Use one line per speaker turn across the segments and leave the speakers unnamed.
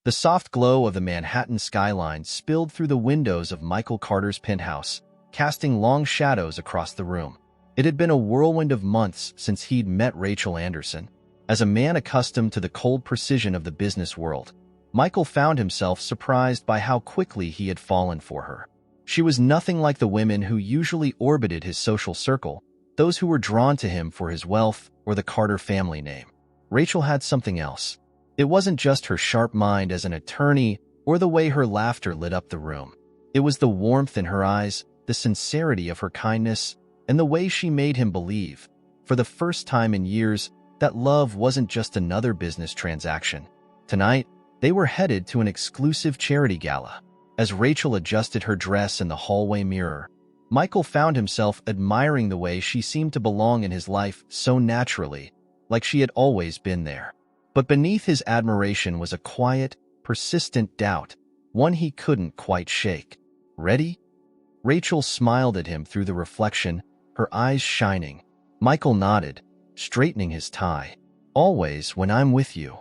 The soft glow of the Manhattan skyline spilled through the windows of Michael Carter's penthouse, casting long shadows across the room. It had been a whirlwind of months since he'd met Rachel Anderson. As a man accustomed to the cold precision of the business world, Michael found himself surprised by how quickly he had fallen for her. She was nothing like the women who usually orbited his social circle, those who were drawn to him for his wealth or the Carter family name. Rachel had something else. It wasn't just her sharp mind as an attorney or the way her laughter lit up the room. It was the warmth in her eyes, the sincerity of her kindness, and the way she made him believe, for the first time in years, that love wasn't just another business transaction. Tonight, they were headed to an exclusive charity gala. As Rachel adjusted her dress in the hallway mirror, Michael found himself admiring the way she seemed to belong in his life so naturally, like she had always been there. But beneath his admiration was a quiet, persistent doubt, one he couldn't quite shake. "Ready?" Rachel smiled at him through the reflection, her eyes shining. Michael nodded, straightening his tie. "Always when I'm with you."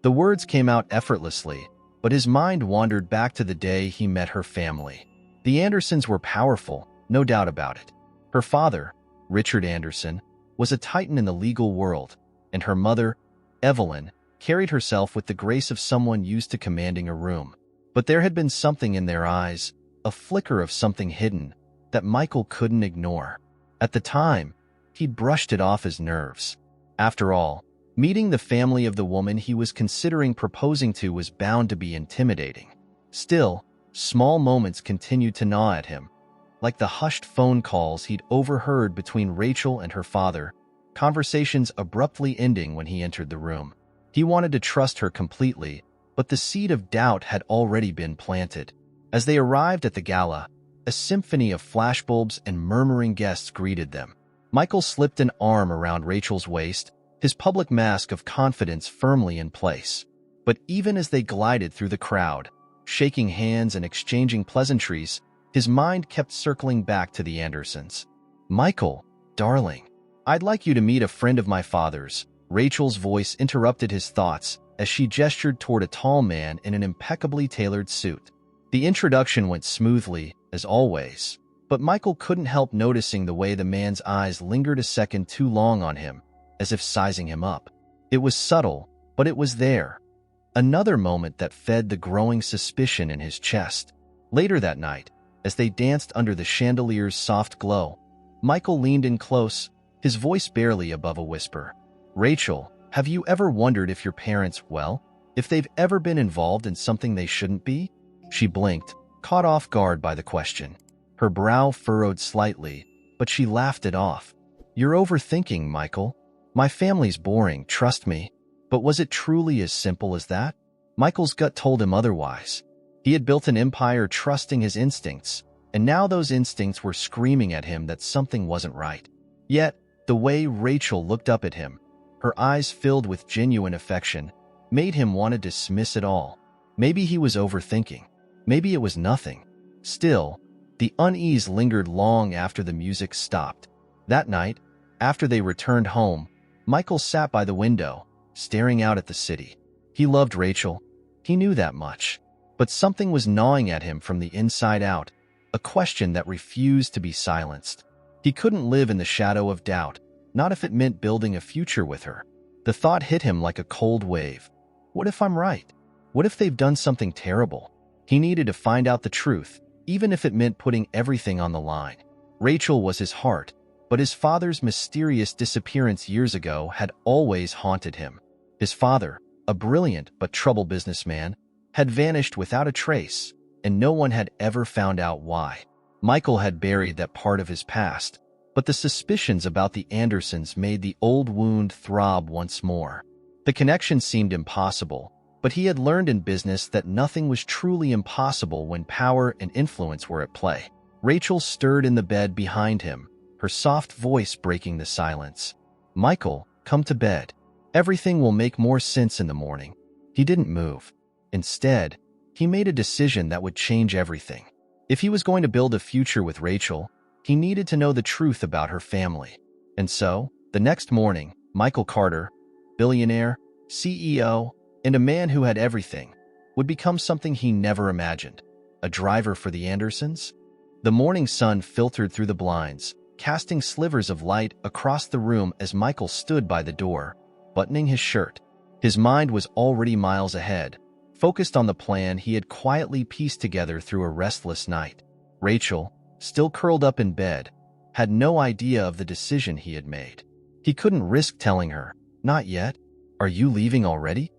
The words came out effortlessly, but his mind wandered back to the day he met her family. The Andersons were powerful, no doubt about it. Her father, Richard Anderson, was a titan in the legal world, and her mother, Evelyn, carried herself with the grace of someone used to commanding a room. But there had been something in their eyes, a flicker of something hidden, that Michael couldn't ignore. At the time, he'd brushed it off as nerves. After all, meeting the family of the woman he was considering proposing to was bound to be intimidating. Still, small moments continued to gnaw at him, like the hushed phone calls he'd overheard between Rachel and her father, conversations abruptly ending when he entered the room. He wanted to trust her completely, but the seed of doubt had already been planted. As they arrived at the gala, a symphony of flashbulbs and murmuring guests greeted them. Michael slipped an arm around Rachel's waist, his public mask of confidence firmly in place. But even as they glided through the crowd, shaking hands and exchanging pleasantries, his mind kept circling back to the Andersons. "Michael, darling, I'd like you to meet a friend of my father's." Rachel's voice interrupted his thoughts as she gestured toward a tall man in an impeccably tailored suit. The introduction went smoothly, as always, but Michael couldn't help noticing the way the man's eyes lingered a second too long on him, as if sizing him up. It was subtle, but it was there. Another moment that fed the growing suspicion in his chest. Later that night, as they danced under the chandelier's soft glow, Michael leaned in close, his voice barely above a whisper. "Rachel, have you ever wondered if your parents, if they've ever been involved in something they shouldn't be?" She blinked, caught off guard by the question. Her brow furrowed slightly, but she laughed it off. "You're overthinking, Michael. My family's boring, trust me." But was it truly as simple as that? Michael's gut told him otherwise. He had built an empire trusting his instincts, and now those instincts were screaming at him that something wasn't right. Yet, the way Rachel looked up at him, her eyes filled with genuine affection, made him want to dismiss it all. Maybe he was overthinking. Maybe it was nothing. Still, the unease lingered long after the music stopped. That night, after they returned home, Michael sat by the window, staring out at the city. He loved Rachel. He knew that much. But something was gnawing at him from the inside out, a question that refused to be silenced. He couldn't live in the shadow of doubt, not if it meant building a future with her. The thought hit him like a cold wave. What if I'm right? What if they've done something terrible? He needed to find out the truth, even if it meant putting everything on the line. Rachel was his heart, but his father's mysterious disappearance years ago had always haunted him. His father, a brilliant but troubled businessman, had vanished without a trace, and no one had ever found out why. Michael had buried that part of his past, but the suspicions about the Andersons made the old wound throb once more. The connection seemed impossible, but he had learned in business that nothing was truly impossible when power and influence were at play. Rachel stirred in the bed behind him, her soft voice breaking the silence. "Michael, come to bed. Everything will make more sense in the morning." He didn't move. Instead, he made a decision that would change everything. If he was going to build a future with Rachel, he needed to know the truth about her family. And so, the next morning, Michael Carter, billionaire, CEO, and a man who had everything, would become something he never imagined: a driver for the Andersons. The morning sun filtered through the blinds, casting slivers of light across the room as Michael stood by the door, buttoning his shirt. His mind was already miles ahead, focused on the plan he had quietly pieced together through a restless night. Rachel, still curled up in bed, had no idea of the decision he had made. He couldn't risk telling her, "Not yet. Are you leaving already?"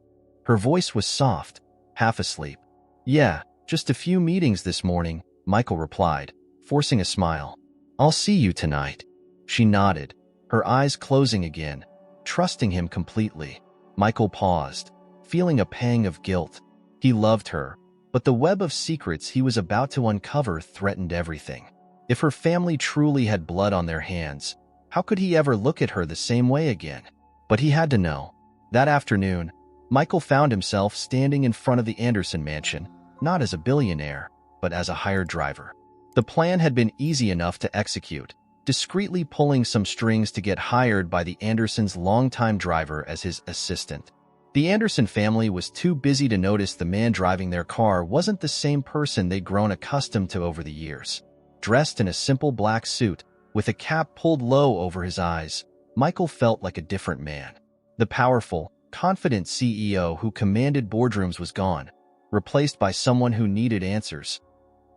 Her voice was soft, half asleep. "Yeah, just a few meetings this morning," Michael replied, forcing a smile. "I'll see you tonight." She nodded, her eyes closing again, trusting him completely. Michael paused, feeling a pang of guilt. He loved her, but the web of secrets he was about to uncover threatened everything. If her family truly had blood on their hands, how could he ever look at her the same way again? But he had to know. That afternoon, Michael found himself standing in front of the Anderson mansion, not as a billionaire, but as a hired driver. The plan had been easy enough to execute, discreetly pulling some strings to get hired by the Andersons' longtime driver as his assistant. The Anderson family was too busy to notice the man driving their car wasn't the same person they'd grown accustomed to over the years. Dressed in a simple black suit, with a cap pulled low over his eyes, Michael felt like a different man. The powerful, confident CEO who commanded boardrooms was gone, replaced by someone who needed answers.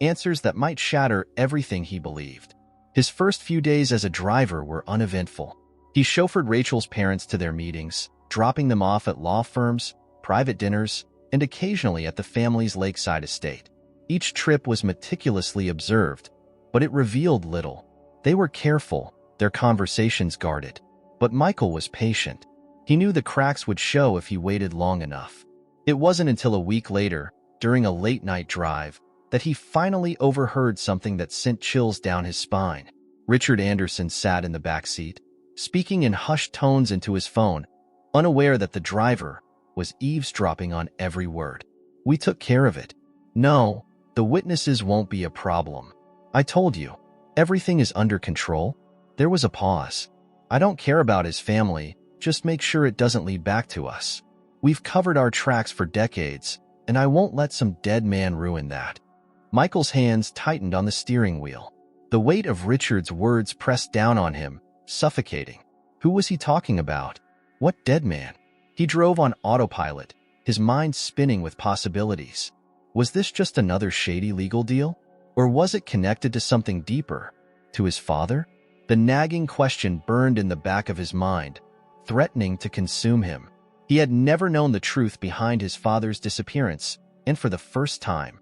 Answers that might shatter everything he believed. His first few days as a driver were uneventful. He chauffeured Rachel's parents to their meetings, dropping them off at law firms, private dinners, and occasionally at the family's lakeside estate. Each trip was meticulously observed, but it revealed little. They were careful, their conversations guarded. But Michael was patient. He knew the cracks would show if he waited long enough. It wasn't until a week later, during a late-night drive, that he finally overheard something that sent chills down his spine. Richard Anderson sat in the back seat, speaking in hushed tones into his phone, unaware that the driver was eavesdropping on every word. "We took care of it. No, the witnesses won't be a problem. I told you, everything is under control." There was a pause. "I don't care about his family, just make sure it doesn't lead back to us. We've covered our tracks for decades, and I won't let some dead man ruin that." Michael's hands tightened on the steering wheel. The weight of Richard's words pressed down on him, suffocating. Who was he talking about? What dead man? He drove on autopilot, his mind spinning with possibilities. Was this just another shady legal deal? Or was it connected to something deeper? To his father? The nagging question burned in the back of his mind, threatening to consume him. He had never known the truth behind his father's disappearance, and for the first time,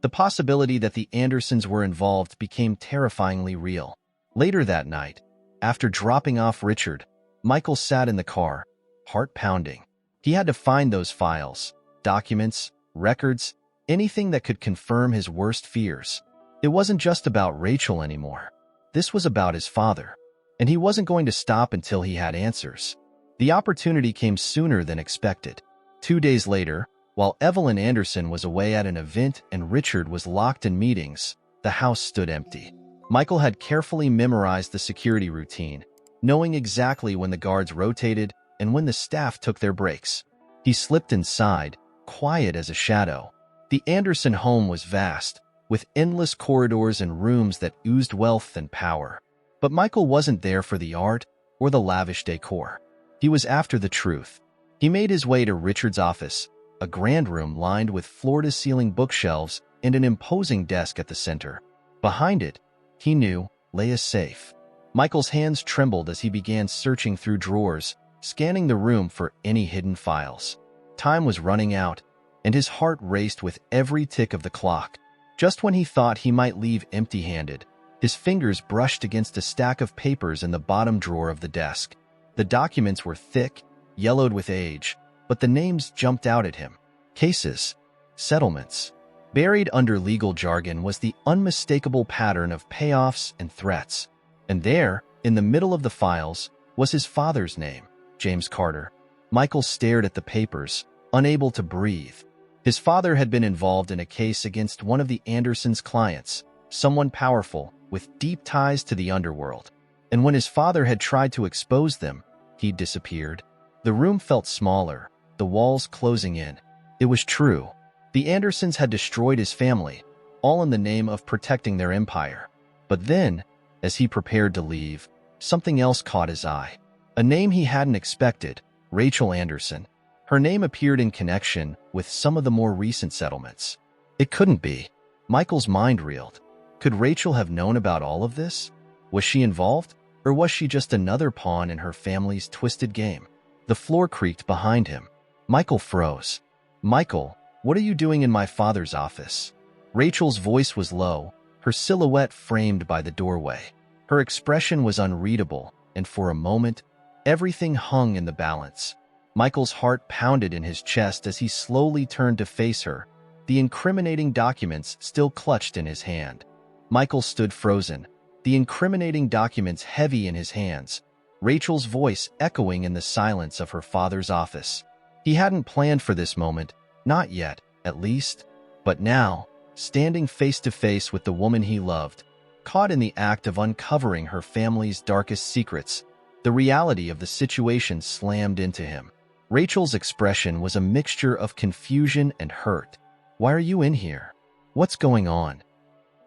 the possibility that the Andersons were involved became terrifyingly real. Later that night, after dropping off Richard, Michael sat in the car, heart pounding. He had to find those files, documents, records, anything that could confirm his worst fears. It wasn't just about Rachel anymore. This was about his father, and he wasn't going to stop until he had answers. The opportunity came sooner than expected. 2 days later, while Evelyn Anderson was away at an event and Richard was locked in meetings, the house stood empty. Michael had carefully memorized the security routine, knowing exactly when the guards rotated and when the staff took their breaks. He slipped inside, quiet as a shadow. The Anderson home was vast, with endless corridors and rooms that oozed wealth and power. But Michael wasn't there for the art or the lavish decor. He was after the truth. He made his way to Richard's office, a grand room lined with floor-to-ceiling bookshelves and an imposing desk at the center. Behind it, he knew, lay a safe. Michael's hands trembled as he began searching through drawers, scanning the room for any hidden files. Time was running out, and his heart raced with every tick of the clock. Just when he thought he might leave empty-handed, his fingers brushed against a stack of papers in the bottom drawer of the desk. The documents were thick, yellowed with age, but the names jumped out at him. Cases, settlements. Buried under legal jargon was the unmistakable pattern of payoffs and threats. And there, in the middle of the files, was his father's name, James Carter. Michael stared at the papers, unable to breathe. His father had been involved in a case against one of the Andersons' clients, someone powerful, with deep ties to the underworld. And when his father had tried to expose them, he'd disappeared. The room felt smaller, the walls closing in. It was true. The Andersons had destroyed his family, all in the name of protecting their empire. But then, as he prepared to leave, something else caught his eye. A name he hadn't expected, Rachel Anderson. Her name appeared in connection with some of the more recent settlements. It couldn't be. Michael's mind reeled. Could Rachel have known about all of this? Was she involved, or was she just another pawn in her family's twisted game? The floor creaked behind him. Michael froze. "Michael, what are you doing in my father's office?" Rachel's voice was low, her silhouette framed by the doorway. Her expression was unreadable, and for a moment, everything hung in the balance. Michael's heart pounded in his chest as he slowly turned to face her, the incriminating documents still clutched in his hand. Michael stood frozen, the incriminating documents heavy in his hands, Rachel's voice echoing in the silence of her father's office. He hadn't planned for this moment, not yet, at least. But now, standing face to face with the woman he loved, caught in the act of uncovering her family's darkest secrets, the reality of the situation slammed into him. Rachel's expression was a mixture of confusion and hurt. "Why are you in here? What's going on?"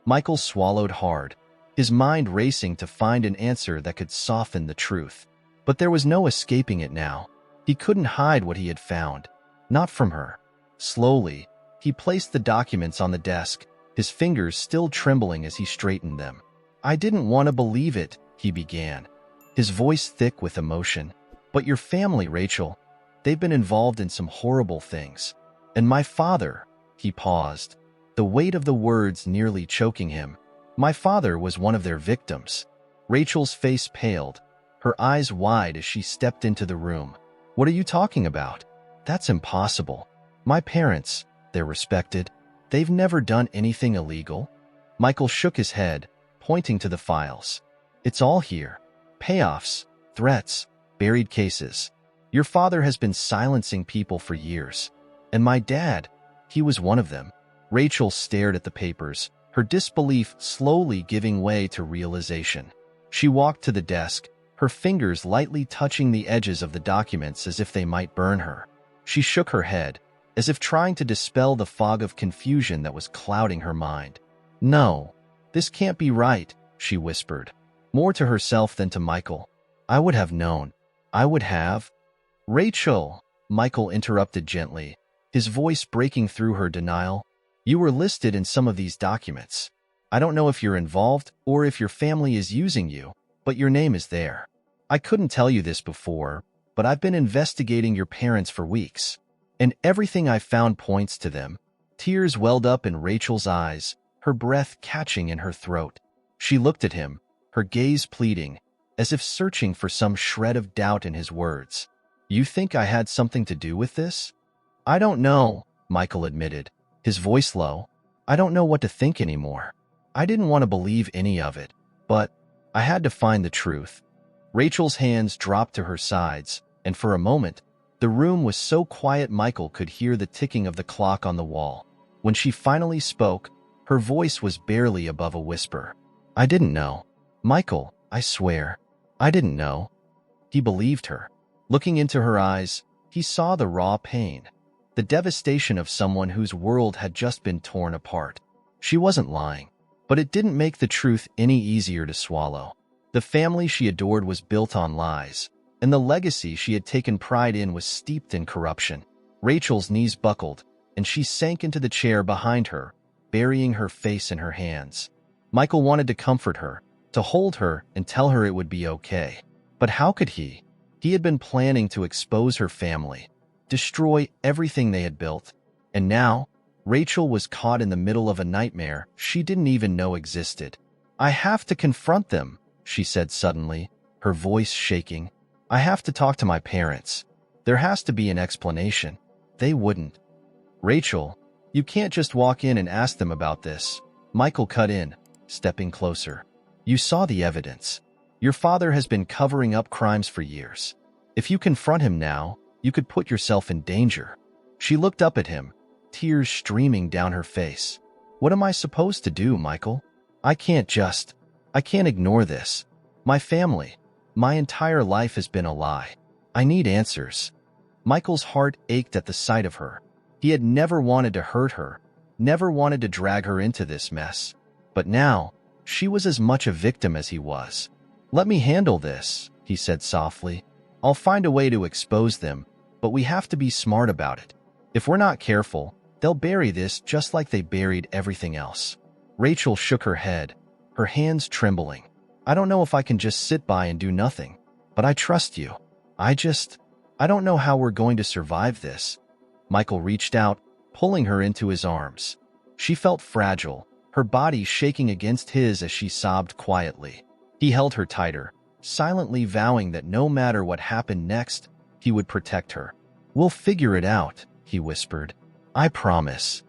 Michael swallowed hard, his mind racing to find an answer that could soften the truth. But there was no escaping it now. He couldn't hide what he had found. Not from her. Slowly, he placed the documents on the desk, his fingers still trembling as he straightened them. "I didn't want to believe it," he began, his voice thick with emotion. "But your family, Rachel, they've been involved in some horrible things. And my father," he paused, the weight of the words nearly choking him. "My father was one of their victims." Rachel's face paled, her eyes wide as she stepped into the room. "What are you talking about? That's impossible. My parents, they're respected. They've never done anything illegal." Michael shook his head, pointing to the files. "It's all here. Payoffs, threats, buried cases. Your father has been silencing people for years. And my dad, he was one of them." Rachel stared at the papers, her disbelief slowly giving way to realization. She walked to the desk, her fingers lightly touching the edges of the documents as if they might burn her. She shook her head, as if trying to dispel the fog of confusion that was clouding her mind. "No, this can't be right," she whispered, more to herself than to Michael. "I would have known. I would have." "Rachel," Michael interrupted gently, his voice breaking through her denial. "You were listed in some of these documents. I don't know if you're involved or if your family is using you, but your name is there. I couldn't tell you this before, but I've been investigating your parents for weeks, and everything I found points to them." Tears welled up in Rachel's eyes, her breath catching in her throat. She looked at him, her gaze pleading, as if searching for some shred of doubt in his words. "You think I had something to do with this?" "I don't know," Michael admitted, his voice low. "I don't know what to think anymore. I didn't want to believe any of it, but I had to find the truth." Rachel's hands dropped to her sides, and for a moment, the room was so quiet Michael could hear the ticking of the clock on the wall. When she finally spoke, her voice was barely above a whisper. "I didn't know. Michael, I swear, I didn't know." He believed her. Looking into her eyes, he saw the raw pain, the devastation of someone whose world had just been torn apart. She wasn't lying, but it didn't make the truth any easier to swallow. The family she adored was built on lies, and the legacy she had taken pride in was steeped in corruption. Rachel's knees buckled, and she sank into the chair behind her, burying her face in her hands. Michael wanted to comfort her, to hold her and tell her it would be okay. But how could he? He had been planning to expose her family, destroy everything they had built, and now Rachel was caught in the middle of a nightmare she didn't even know existed. "I have to confront them," she said suddenly, her voice shaking. "I have to talk to my parents. There has to be an explanation. They wouldn't." "Rachel, you can't just walk in and ask them about this," Michael cut in, stepping closer. "You saw the evidence. Your father has been covering up crimes for years. If you confront him now, you could put yourself in danger." She looked up at him, tears streaming down her face. "What am I supposed to do, Michael? I can't ignore this. My family, my entire life has been a lie. I need answers." Michael's heart ached at the sight of her. He had never wanted to hurt her, never wanted to drag her into this mess. But now, she was as much a victim as he was. "Let me handle this," he said softly. "I'll find a way to expose them, but we have to be smart about it. If we're not careful, they'll bury this just like they buried everything else." Rachel shook her head, her hands trembling. "I don't know if I can just sit by and do nothing, but I trust you. I don't know how we're going to survive this." Michael reached out, pulling her into his arms. She felt fragile, her body shaking against his as she sobbed quietly. He held her tighter, silently vowing that no matter what happened next, he would protect her. "We'll figure it out," he whispered. "I promise."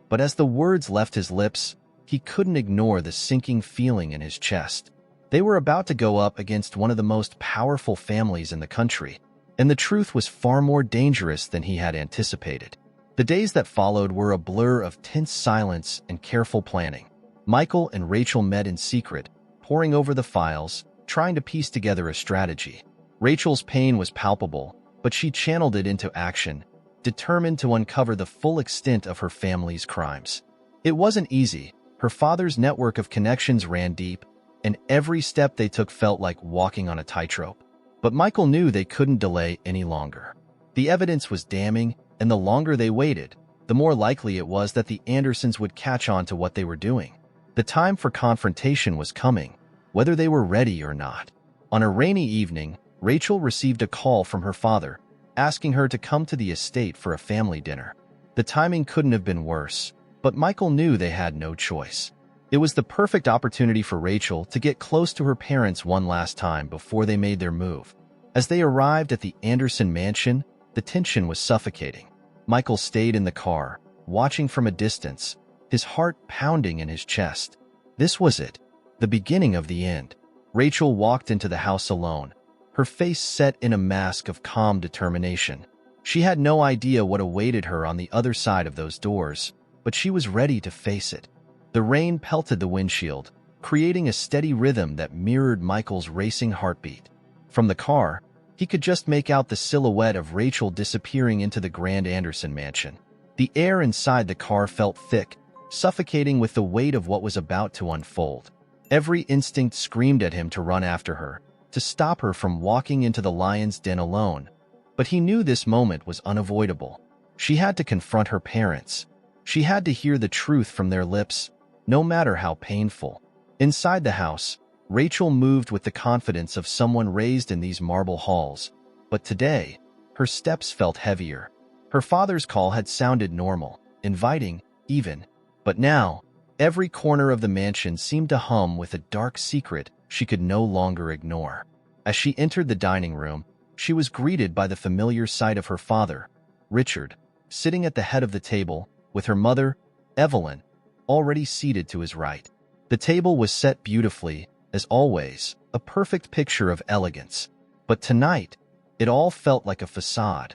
But as the words left his lips, he couldn't ignore the sinking feeling in his chest. They were about to go up against one of the most powerful families in the country, and the truth was far more dangerous than he had anticipated. The days that followed were a blur of tense silence and careful planning. Michael and Rachel met in secret, poring over the files, trying to piece together a strategy. Rachel's pain was palpable, but she channeled it into action, determined to uncover the full extent of her family's crimes. It wasn't easy. Her father's network of connections ran deep, and every step they took felt like walking on a tightrope. But Michael knew they couldn't delay any longer. The evidence was damning, and the longer they waited, the more likely it was that the Andersons would catch on to what they were doing. The time for confrontation was coming, whether they were ready or not. On a rainy evening, Rachel received a call from her father, asking her to come to the estate for a family dinner. The timing couldn't have been worse, but Michael knew they had no choice. It was the perfect opportunity for Rachel to get close to her parents one last time before they made their move. As they arrived at the Anderson mansion, the tension was suffocating. Michael stayed in the car, watching from a distance, his heart pounding in his chest. This was it, the beginning of the end. Rachel walked into the house alone, her face set in a mask of calm determination. She had no idea what awaited her on the other side of those doors, but she was ready to face it. The rain pelted the windshield, creating a steady rhythm that mirrored Michael's racing heartbeat. From the car, he could just make out the silhouette of Rachel disappearing into the Grand Anderson mansion. The air inside the car felt thick, suffocating with the weight of what was about to unfold. Every instinct screamed at him to run after her, to stop her from walking into the lion's den alone. But he knew this moment was unavoidable. She had to confront her parents. She had to hear the truth from their lips, no matter how painful. Inside the house, Rachel moved with the confidence of someone raised in these marble halls. But today, her steps felt heavier. Her father's call had sounded normal, inviting, even. But now, every corner of the mansion seemed to hum with a dark secret she could no longer ignore. As she entered the dining room, she was greeted by the familiar sight of her father, Richard, sitting at the head of the table, with her mother, Evelyn, already seated to his right. The table was set beautifully, as always, a perfect picture of elegance. But tonight, it all felt like a facade,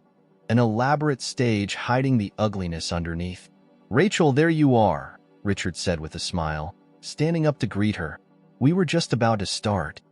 an elaborate stage hiding the ugliness underneath. "Rachel, there you are," Richard said with a smile, standing up to greet her. "We were just about to start."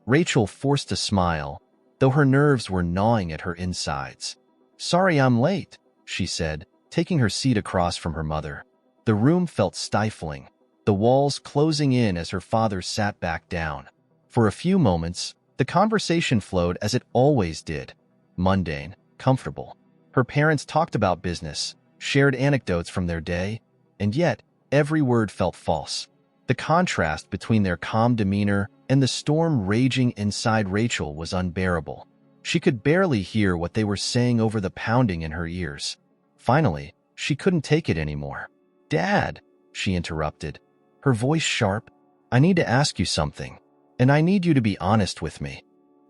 Rachel forced a smile, though her nerves were gnawing at her insides. "Sorry I'm late," she said, taking her seat across from her mother. The room felt stifling, the walls closing in as her father sat back down. For a few moments, the conversation flowed as it always did, mundane, comfortable. Her parents talked about business, shared anecdotes from their day, and yet every word felt false. The contrast between their calm demeanor and the storm raging inside Rachel was unbearable. She could barely hear what they were saying over the pounding in her ears. Finally, she couldn't take it anymore. "Dad," she interrupted, her voice sharp, "I need to ask you something, and I need you to be honest with me."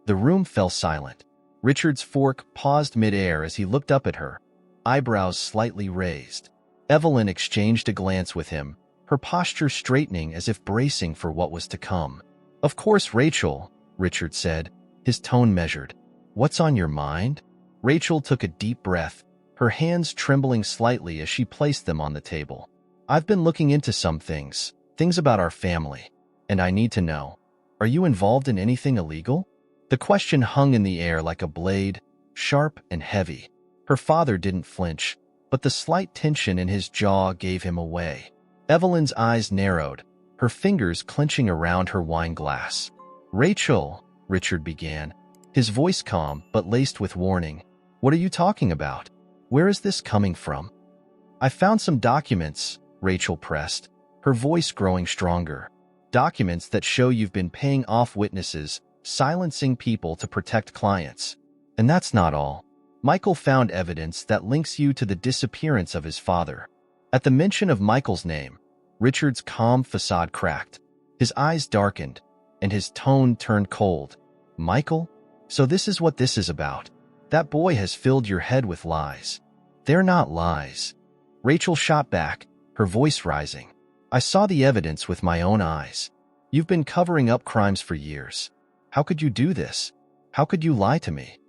The room fell silent. Richard's fork paused midair as he looked up at her, eyebrows slightly raised. Evelyn exchanged a glance with him, her posture straightening as if bracing for what was to come. "Of course, Rachel," Richard said, his tone measured. "What's on your mind?" Rachel took a deep breath, her hands trembling slightly as she placed them on the table. "I've been looking into some things about our family, and I need to know. Are you involved in anything illegal?" The question hung in the air like a blade, sharp and heavy. Her father didn't flinch, but the slight tension in his jaw gave him away. Evelyn's eyes narrowed, her fingers clenching around her wine glass. "Rachel," Richard began, his voice calm but laced with warning. "What are you talking about? Where is this coming from?" "I found some documents," Rachel pressed, her voice growing stronger. "Documents that show you've been paying off witnesses, silencing people to protect clients. And that's not all. Michael found evidence that links you to the disappearance of his father." At the mention of Michael's name, Richard's calm facade cracked. His eyes darkened, and his tone turned cold. "Michael? So this is what this is about. That boy has filled your head with lies." "They're not lies." Rachel shot back, her voice rising. "I saw the evidence with my own eyes. You've been covering up crimes for years. How could you do this? How could you lie to me?"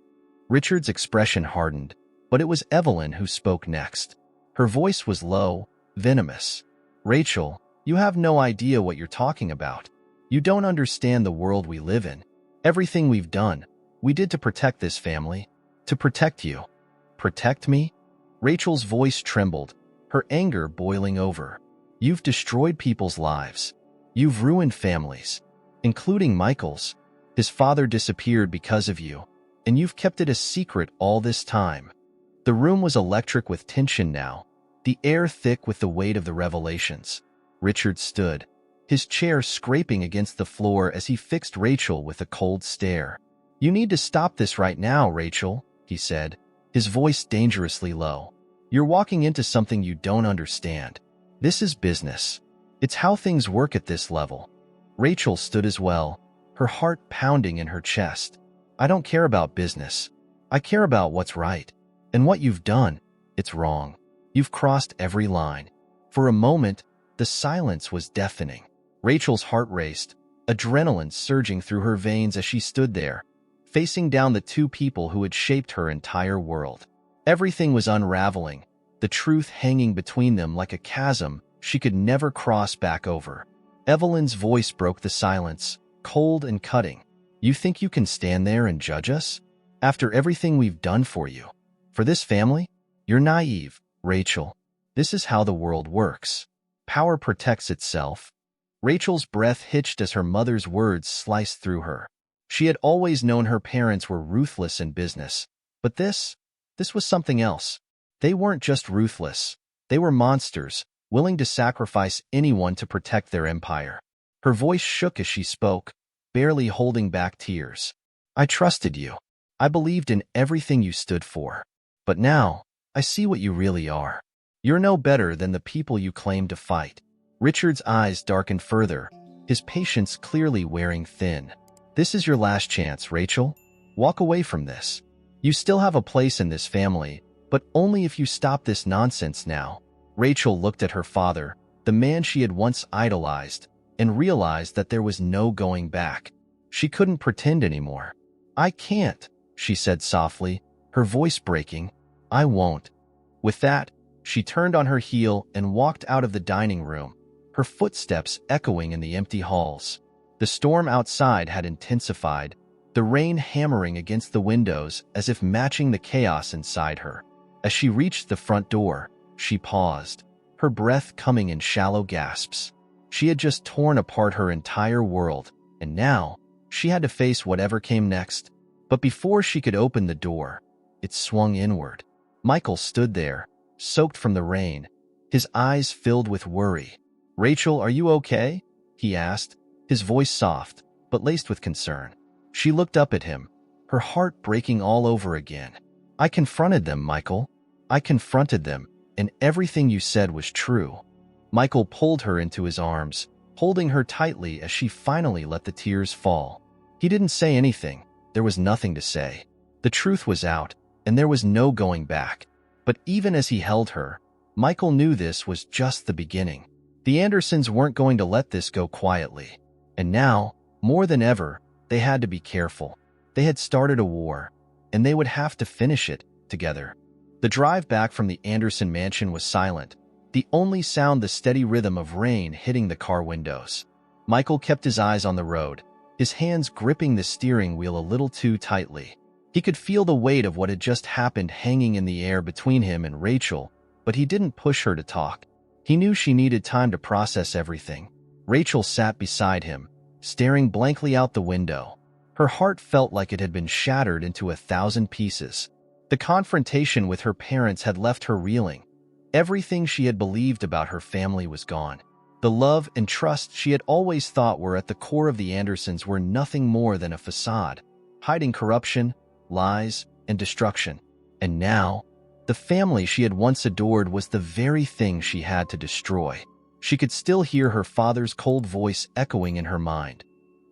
Richard's expression hardened, but it was Evelyn who spoke next. Her voice was low, venomous. "Rachel, you have no idea what you're talking about. You don't understand the world we live in. Everything we've done, we did to protect this family, to protect you." "Protect me?" Rachel's voice trembled, her anger boiling over. "You've destroyed people's lives. You've ruined families, including Michael's. His father disappeared because of you, and you've kept it a secret all this time." The room was electric with tension now, the air thick with the weight of the revelations. Richard stood, his chair scraping against the floor as he fixed Rachel with a cold stare. "You need to stop this right now, Rachel," he said, his voice dangerously low. "You're walking into something you don't understand. This is business. It's how things work at this level." Rachel stood as well, her heart pounding in her chest. "I don't care about business. I care about what's right. And what you've done, it's wrong. You've crossed every line." For a moment, the silence was deafening. Rachel's heart raced, adrenaline surging through her veins as she stood there, facing down the two people who had shaped her entire world. Everything was unraveling, the truth hanging between them like a chasm she could never cross back over. Evelyn's voice broke the silence, cold and cutting. "You think you can stand there and judge us? After everything we've done for you? For this family? You're naive, Rachel. This is how the world works. Power protects itself." Rachel's breath hitched as her mother's words sliced through her. She had always known her parents were ruthless in business, but this was something else. They weren't just ruthless. They were monsters, willing to sacrifice anyone to protect their empire. Her voice shook as she spoke, barely holding back tears. "I trusted you. I believed in everything you stood for. But now, I see what you really are. You're no better than the people you claim to fight." Richard's eyes darkened further, his patience clearly wearing thin. "This is your last chance, Rachel. Walk away from this. You still have a place in this family, but only if you stop this nonsense now." Rachel looked at her father, the man she had once idolized, and realized that there was no going back. She couldn't pretend anymore. "I can't," she said softly, her voice breaking. "I won't." With that, she turned on her heel and walked out of the dining room, her footsteps echoing in the empty halls. The storm outside had intensified, the rain hammering against the windows as if matching the chaos inside her. As she reached the front door, she paused, her breath coming in shallow gasps. She had just torn apart her entire world, and now she had to face whatever came next. But before she could open the door, it swung inward. Michael stood there, soaked from the rain, his eyes filled with worry. "Rachel, are you okay?" he asked, his voice soft, but laced with concern. She looked up at him, her heart breaking all over again. "I confronted them, Michael. I confronted them, and everything you said was true." Michael pulled her into his arms, holding her tightly as she finally let the tears fall. He didn't say anything. There was nothing to say. The truth was out, and there was no going back. But even as he held her, Michael knew this was just the beginning. The Andersons weren't going to let this go quietly. And now, more than ever, they had to be careful. They had started a war, and they would have to finish it together. The drive back from the Anderson mansion was silent, the only sound the steady rhythm of rain hitting the car windows. Michael kept his eyes on the road, his hands gripping the steering wheel a little too tightly. He could feel the weight of what had just happened hanging in the air between him and Rachel, but he didn't push her to talk. He knew she needed time to process everything. Rachel sat beside him, staring blankly out the window. Her heart felt like it had been shattered into 1,000 pieces. The confrontation with her parents had left her reeling. Everything she had believed about her family was gone. The love and trust she had always thought were at the core of the Andersons were nothing more than a facade, hiding corruption, lies, and destruction. And now, the family she had once adored was the very thing she had to destroy. She could still hear her father's cold voice echoing in her mind.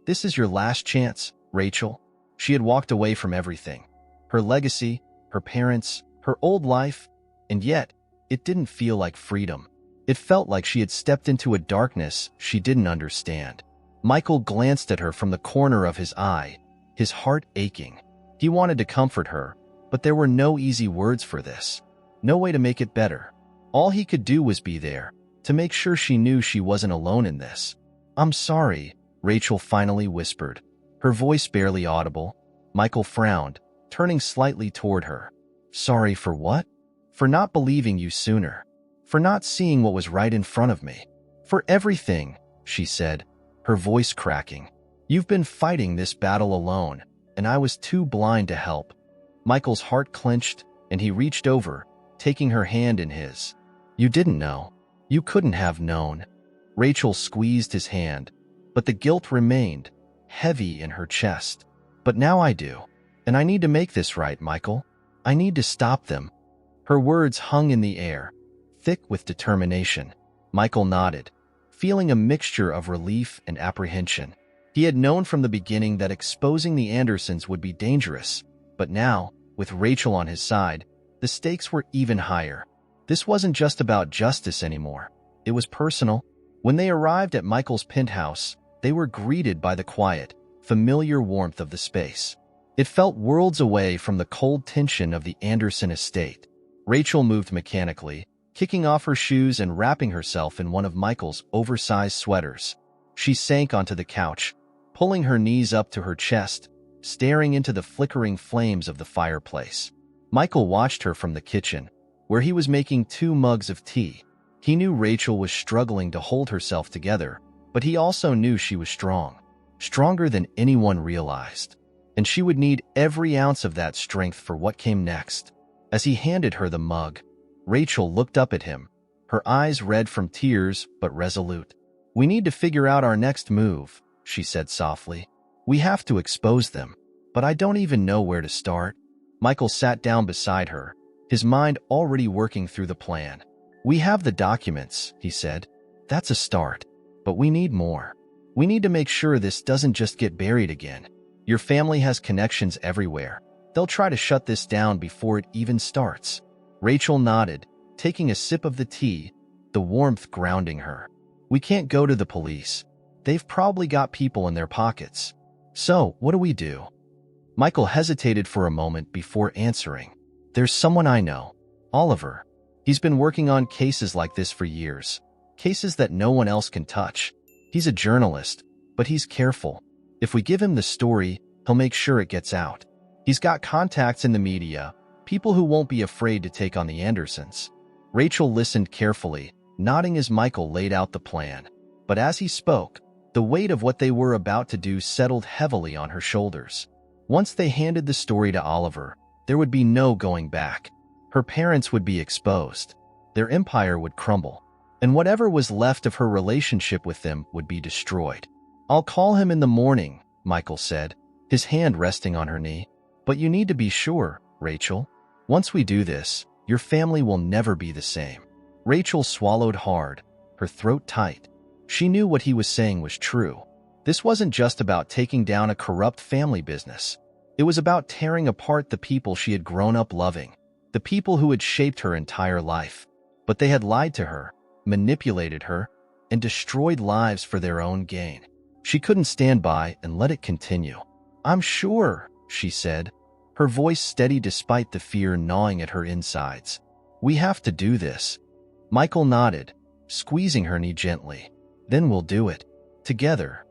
"This is your last chance, Rachel." She had walked away from everything. Her legacy, her parents, her old life, and yet, it didn't feel like freedom. It felt like she had stepped into a darkness she didn't understand. Michael glanced at her from the corner of his eye, his heart aching. He wanted to comfort her, but there were no easy words for this. No way to make it better. All he could do was be there, to make sure she knew she wasn't alone in this. "I'm sorry," Rachel finally whispered, her voice barely audible. Michael frowned, turning slightly toward her. "Sorry for what?" "For not believing you sooner. For not seeing what was right in front of me. For everything," she said, her voice cracking. "You've been fighting this battle alone, and I was too blind to help." Michael's heart clenched, and he reached over, taking her hand in his. "You didn't know. You couldn't have known." Rachel squeezed his hand, but the guilt remained, heavy in her chest. "But now I do. And I need to make this right, Michael. I need to stop them." Her words hung in the air, thick with determination. Michael nodded, feeling a mixture of relief and apprehension. He had known from the beginning that exposing the Andersons would be dangerous, but now, with Rachel on his side, the stakes were even higher. This wasn't just about justice anymore. It was personal. When they arrived at Michael's penthouse, they were greeted by the quiet, familiar warmth of the space. It felt worlds away from the cold tension of the Anderson estate. Rachel moved mechanically, kicking off her shoes and wrapping herself in one of Michael's oversized sweaters. She sank onto the couch, pulling her knees up to her chest, staring into the flickering flames of the fireplace. Michael watched her from the kitchen, where he was making 2 mugs of tea. He knew Rachel was struggling to hold herself together, but he also knew she was strong, stronger than anyone realized. And she would need every ounce of that strength for what came next. As he handed her the mug, Rachel looked up at him, her eyes red from tears but resolute. "We need to figure out our next move," she said softly. "We have to expose them, but I don't even know where to start." Michael sat down beside her, his mind already working through the plan. "We have the documents," he said. "That's a start, but we need more. We need to make sure this doesn't just get buried again. Your family has connections everywhere. They'll try to shut this down before it even starts." Rachel nodded, taking a sip of the tea, the warmth grounding her. "We can't go to the police. They've probably got people in their pockets. So, what do we do?" Michael hesitated for a moment before answering. "There's someone I know, Oliver. He's been working on cases like this for years, cases that no one else can touch. He's a journalist, but he's careful. If we give him the story, he'll make sure it gets out. He's got contacts in the media, people who won't be afraid to take on the Andersons." Rachel listened carefully, nodding as Michael laid out the plan. But as he spoke, the weight of what they were about to do settled heavily on her shoulders. Once they handed the story to Oliver, there would be no going back. Her parents would be exposed. Their empire would crumble. And whatever was left of her relationship with them would be destroyed. "I'll call him in the morning," Michael said, his hand resting on her knee. "But you need to be sure, Rachel. Once we do this, your family will never be the same." Rachel swallowed hard, her throat tight. She knew what he was saying was true. This wasn't just about taking down a corrupt family business. It was about tearing apart the people she had grown up loving, the people who had shaped her entire life. But they had lied to her, manipulated her, and destroyed lives for their own gain. She couldn't stand by and let it continue. "I'm sure," she said, her voice steady despite the fear gnawing at her insides. "We have to do this." Michael nodded, squeezing her knee gently. "Then we'll do it. Together."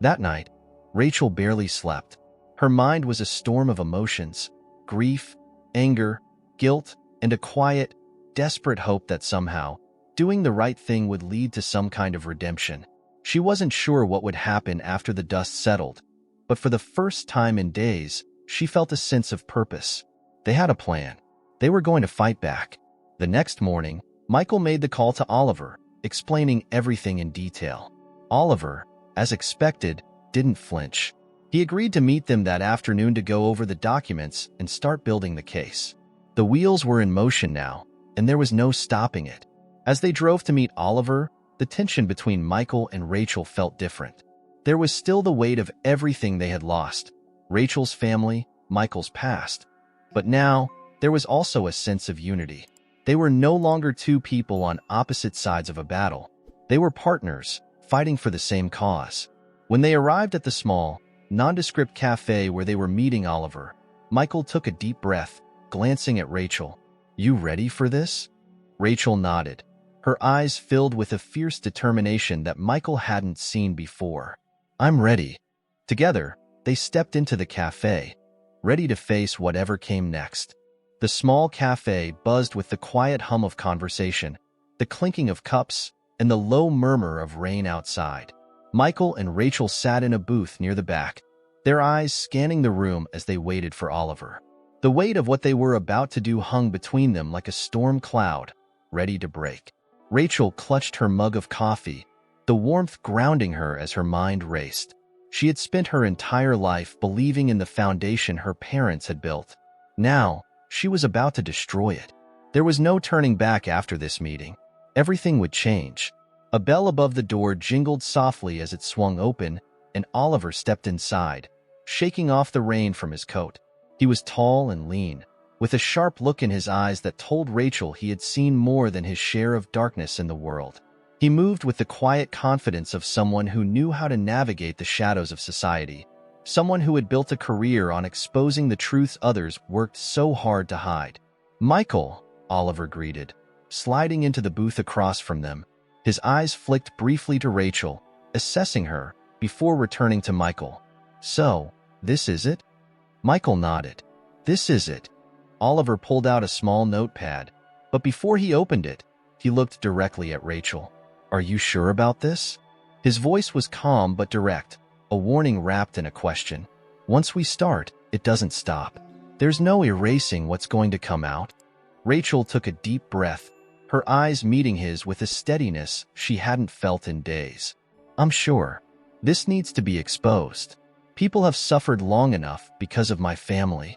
That night, Rachel barely slept. Her mind was a storm of emotions, grief, anger, guilt, and a quiet, desperate hope that somehow, doing the right thing would lead to some kind of redemption. She wasn't sure what would happen after the dust settled, but for the first time in days, she felt a sense of purpose. They had a plan. They were going to fight back. The next morning, Michael made the call to Oliver, explaining everything in detail. Oliver, as expected, didn't flinch. He agreed to meet them that afternoon to go over the documents and start building the case. The wheels were in motion now, and there was no stopping it. As they drove to meet Oliver, the tension between Michael and Rachel felt different. There was still the weight of everything they had lost, Rachel's family, Michael's past. But now, there was also a sense of unity. They were no longer two people on opposite sides of a battle. They were partners, fighting for the same cause. When they arrived at the small, nondescript cafe where they were meeting Oliver, Michael took a deep breath, glancing at Rachel. "You ready for this?" Rachel nodded, her eyes filled with a fierce determination that Michael hadn't seen before. "I'm ready." Together, they stepped into the cafe, ready to face whatever came next. The small cafe buzzed with the quiet hum of conversation, the clinking of cups, and the low murmur of rain outside. Michael and Rachel sat in a booth near the back, their eyes scanning the room as they waited for Oliver. The weight of what they were about to do hung between them like a storm cloud, ready to break. Rachel clutched her mug of coffee, the warmth grounding her as her mind raced. She had spent her entire life believing in the foundation her parents had built. Now, she was about to destroy it. There was no turning back after this meeting. Everything would change. A bell above the door jingled softly as it swung open, and Oliver stepped inside, shaking off the rain from his coat. He was tall and lean, with a sharp look in his eyes that told Rachel he had seen more than his share of darkness in the world. He moved with the quiet confidence of someone who knew how to navigate the shadows of society, someone who had built a career on exposing the truths others worked so hard to hide. "Michael," Oliver greeted, sliding into the booth across from them. His eyes flicked briefly to Rachel, assessing her, before returning to Michael. "So, this is it?" Michael nodded. "This is it." Oliver pulled out a small notepad, but before he opened it, he looked directly at Rachel. "Are you sure about this?" His voice was calm but direct, a warning wrapped in a question. "Once we start, it doesn't stop. There's no erasing what's going to come out." Rachel took a deep breath, her eyes meeting his with a steadiness she hadn't felt in days. "I'm sure. This needs to be exposed. People have suffered long enough because of my family."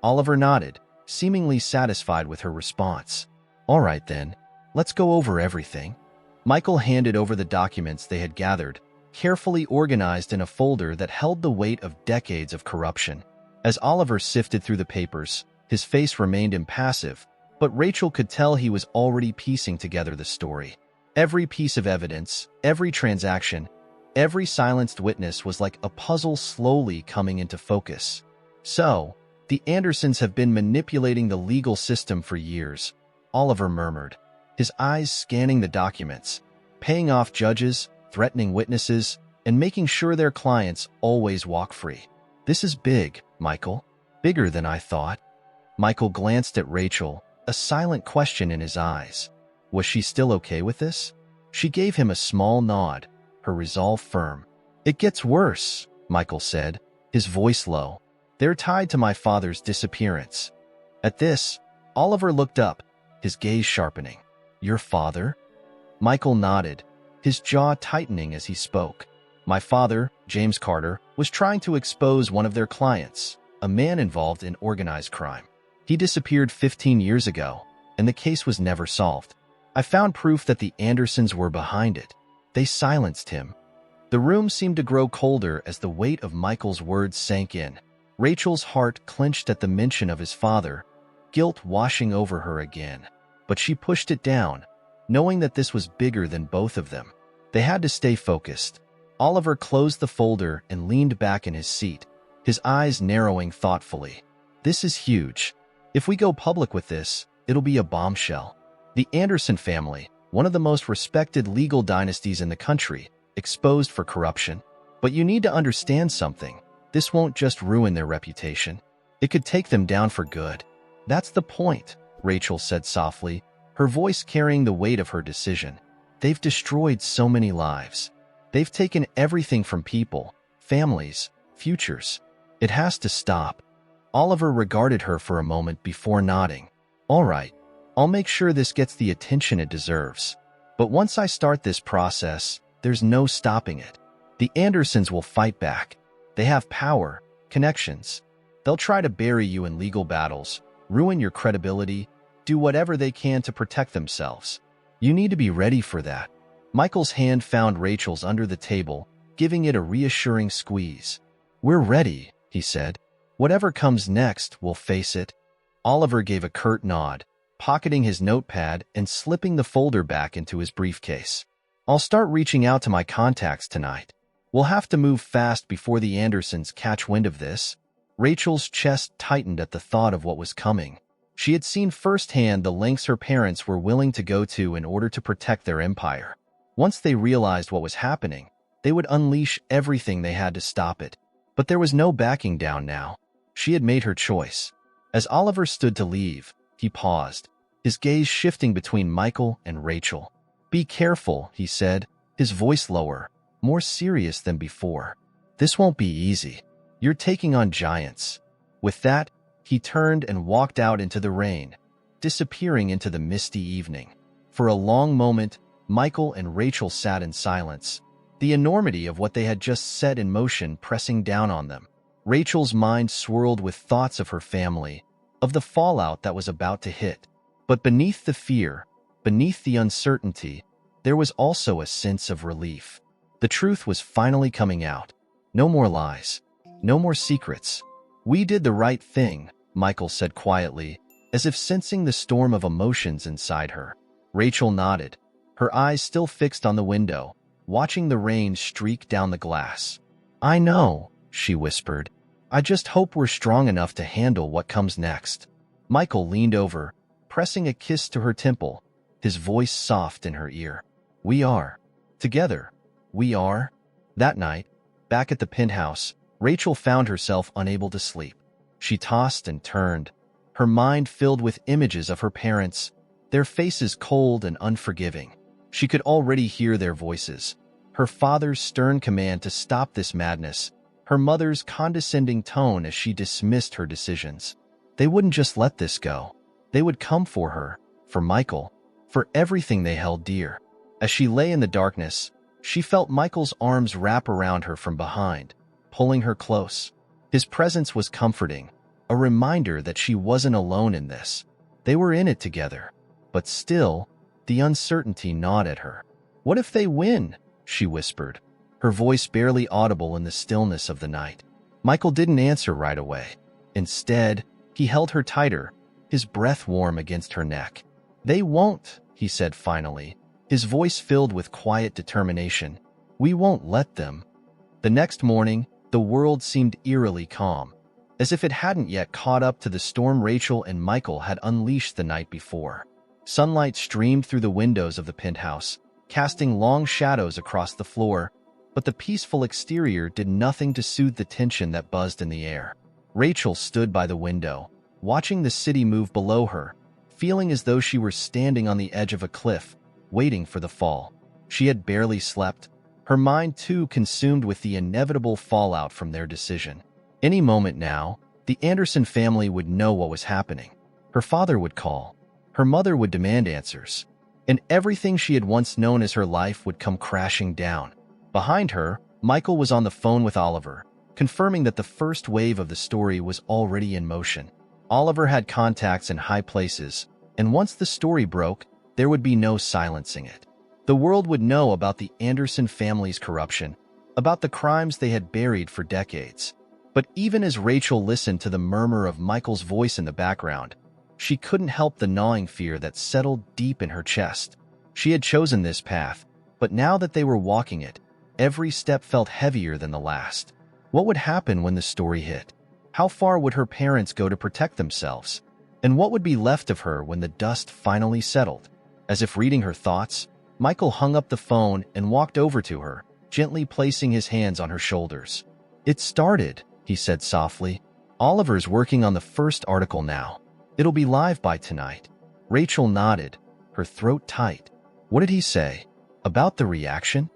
Oliver nodded, seemingly satisfied with her response. "All right then, let's go over everything." Michael handed over the documents they had gathered, carefully organized in a folder that held the weight of decades of corruption. As Oliver sifted through the papers, his face remained impassive, but Rachel could tell he was already piecing together the story. Every piece of evidence, every transaction, every silenced witness was like a puzzle slowly coming into focus. "So, the Andersons have been manipulating the legal system for years," Oliver murmured, his eyes scanning the documents, paying off judges, threatening witnesses, and making sure their clients always walk free. "This is big, Michael. Bigger than I thought." Michael glanced at Rachel, a silent question in his eyes. Was she still okay with this? She gave him a small nod, her resolve firm. "It gets worse," Michael said, his voice low. "They're tied to my father's disappearance." At this, Oliver looked up, his gaze sharpening. "Your father?" Michael nodded, his jaw tightening as he spoke. "My father, James Carter, was trying to expose one of their clients, a man involved in organized crime. He disappeared 15 years ago, and the case was never solved. I found proof that the Andersons were behind it. They silenced him." The room seemed to grow colder as the weight of Michael's words sank in. Rachel's heart clenched at the mention of his father, guilt washing over her again. But she pushed it down, knowing that this was bigger than both of them. They had to stay focused. Oliver closed the folder and leaned back in his seat, his eyes narrowing thoughtfully. "This is huge. If we go public with this, it'll be a bombshell. The Anderson family, one of the most respected legal dynasties in the country, exposed for corruption. But you need to understand something. This won't just ruin their reputation. It could take them down for good." "That's the point," Rachel said softly, her voice carrying the weight of her decision. They've destroyed so many lives. They've taken everything from people, families, futures. It has to stop. Oliver regarded her for a moment before nodding. All right, I'll make sure this gets the attention it deserves. But once I start this process, there's no stopping it. The Andersons will fight back. They have power, connections. They'll try to bury you in legal battles, ruin your credibility, do whatever they can to protect themselves. You need to be ready for that. Michael's hand found Rachel's under the table, giving it a reassuring squeeze. We're ready, he said. Whatever comes next, we'll face it. Oliver gave a curt nod, pocketing his notepad and slipping the folder back into his briefcase. I'll start reaching out to my contacts tonight. We'll have to move fast before the Andersons catch wind of this. Rachel's chest tightened at the thought of what was coming. She had seen firsthand the lengths her parents were willing to go to in order to protect their empire. Once they realized what was happening, they would unleash everything they had to stop it. But there was no backing down now. She had made her choice. As Oliver stood to leave, he paused, his gaze shifting between Michael and Rachel. Be careful, he said, his voice lower, more serious than before. This won't be easy. You're taking on giants. With that, he turned and walked out into the rain, disappearing into the misty evening. For a long moment, Michael and Rachel sat in silence, the enormity of what they had just set in motion pressing down on them. Rachel's mind swirled with thoughts of her family, of the fallout that was about to hit. But beneath the fear, beneath the uncertainty, there was also a sense of relief. The truth was finally coming out. No more lies. No more secrets. We did the right thing, Michael said quietly, as if sensing the storm of emotions inside her. Rachel nodded, her eyes still fixed on the window, watching the rain streak down the glass. I know, she whispered. I just hope we're strong enough to handle what comes next. Michael leaned over, pressing a kiss to her temple, his voice soft in her ear. We are. Together. We are. That night, back at the penthouse, Rachel found herself unable to sleep. She tossed and turned, her mind filled with images of her parents, their faces cold and unforgiving. She could already hear their voices, her father's stern command to stop this madness, her mother's condescending tone as she dismissed her decisions. They wouldn't just let this go. They would come for her, for Michael, for everything they held dear. As she lay in the darkness, she felt Michael's arms wrap around her from behind, pulling her close. His presence was comforting, a reminder that she wasn't alone in this. They were in it together. But still, the uncertainty gnawed at her. What if they win? She whispered, her voice barely audible in the stillness of the night. Michael didn't answer right away. Instead, he held her tighter, his breath warm against her neck. They won't, he said finally, his voice filled with quiet determination. We won't let them. The next morning, the world seemed eerily calm, as if it hadn't yet caught up to the storm Rachel and Michael had unleashed the night before. Sunlight streamed through the windows of the penthouse, casting long shadows across the floor, but the peaceful exterior did nothing to soothe the tension that buzzed in the air. Rachel stood by the window, watching the city move below her, feeling as though she were standing on the edge of a cliff, waiting for the fall. She had barely slept, her mind too consumed with the inevitable fallout from their decision. Any moment now, the Anderson family would know what was happening. Her father would call. Her mother would demand answers. And everything she had once known as her life would come crashing down. Behind her, Michael was on the phone with Oliver, confirming that the first wave of the story was already in motion. Oliver had contacts in high places, and once the story broke, there would be no silencing it. The world would know about the Anderson family's corruption, about the crimes they had buried for decades. But even as Rachel listened to the murmur of Michael's voice in the background, she couldn't help the gnawing fear that settled deep in her chest. She had chosen this path, but now that they were walking it, every step felt heavier than the last. What would happen when the story hit? How far would her parents go to protect themselves? And what would be left of her when the dust finally settled? As if reading her thoughts, Michael hung up the phone and walked over to her, gently placing his hands on her shoulders. It started, he said softly. Oliver's working on the first article now. It'll be live by tonight. Rachel nodded, her throat tight. What did he say? About the reaction?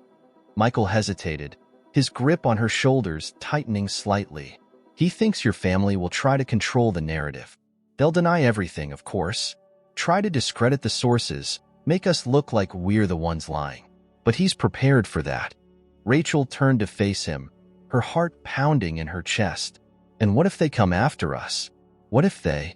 Michael hesitated, his grip on her shoulders tightening slightly. He thinks your family will try to control the narrative. They'll deny everything, of course. Try to discredit the sources, make us look like we're the ones lying. But he's prepared for that. Rachel turned to face him, her heart pounding in her chest. And what if they come after us? What if they...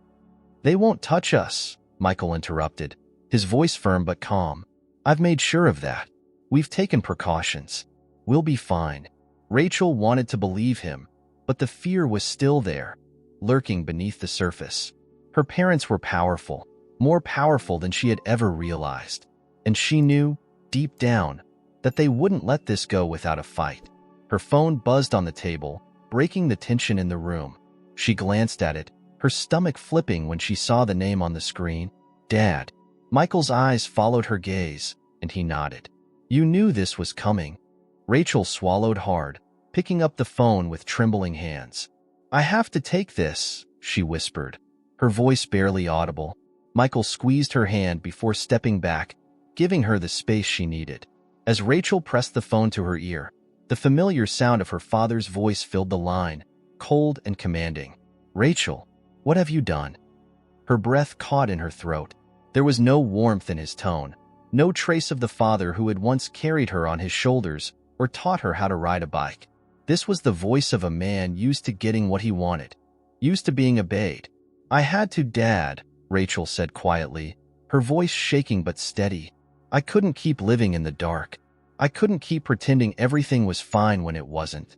They won't touch us, Michael interrupted, his voice firm but calm. I've made sure of that. We've taken precautions. We'll be fine. Rachel wanted to believe him, but the fear was still there, lurking beneath the surface. Her parents were powerful, more powerful than she had ever realized. And she knew, deep down, that they wouldn't let this go without a fight. Her phone buzzed on the table, breaking the tension in the room. She glanced at it, her stomach flipping when she saw the name on the screen. Dad. Michael's eyes followed her gaze, and he nodded. You knew this was coming. Rachel swallowed hard, picking up the phone with trembling hands. I have to take this, she whispered, her voice barely audible. Michael squeezed her hand before stepping back, giving her the space she needed. As Rachel pressed the phone to her ear, the familiar sound of her father's voice filled the line, cold and commanding. Rachel, what have you done? Her breath caught in her throat. There was no warmth in his tone, no trace of the father who had once carried her on his shoulders or taught her how to ride a bike. This was the voice of a man used to getting what he wanted, used to being obeyed. I had to, Dad, Rachel said quietly, her voice shaking but steady. I couldn't keep living in the dark. I couldn't keep pretending everything was fine when it wasn't.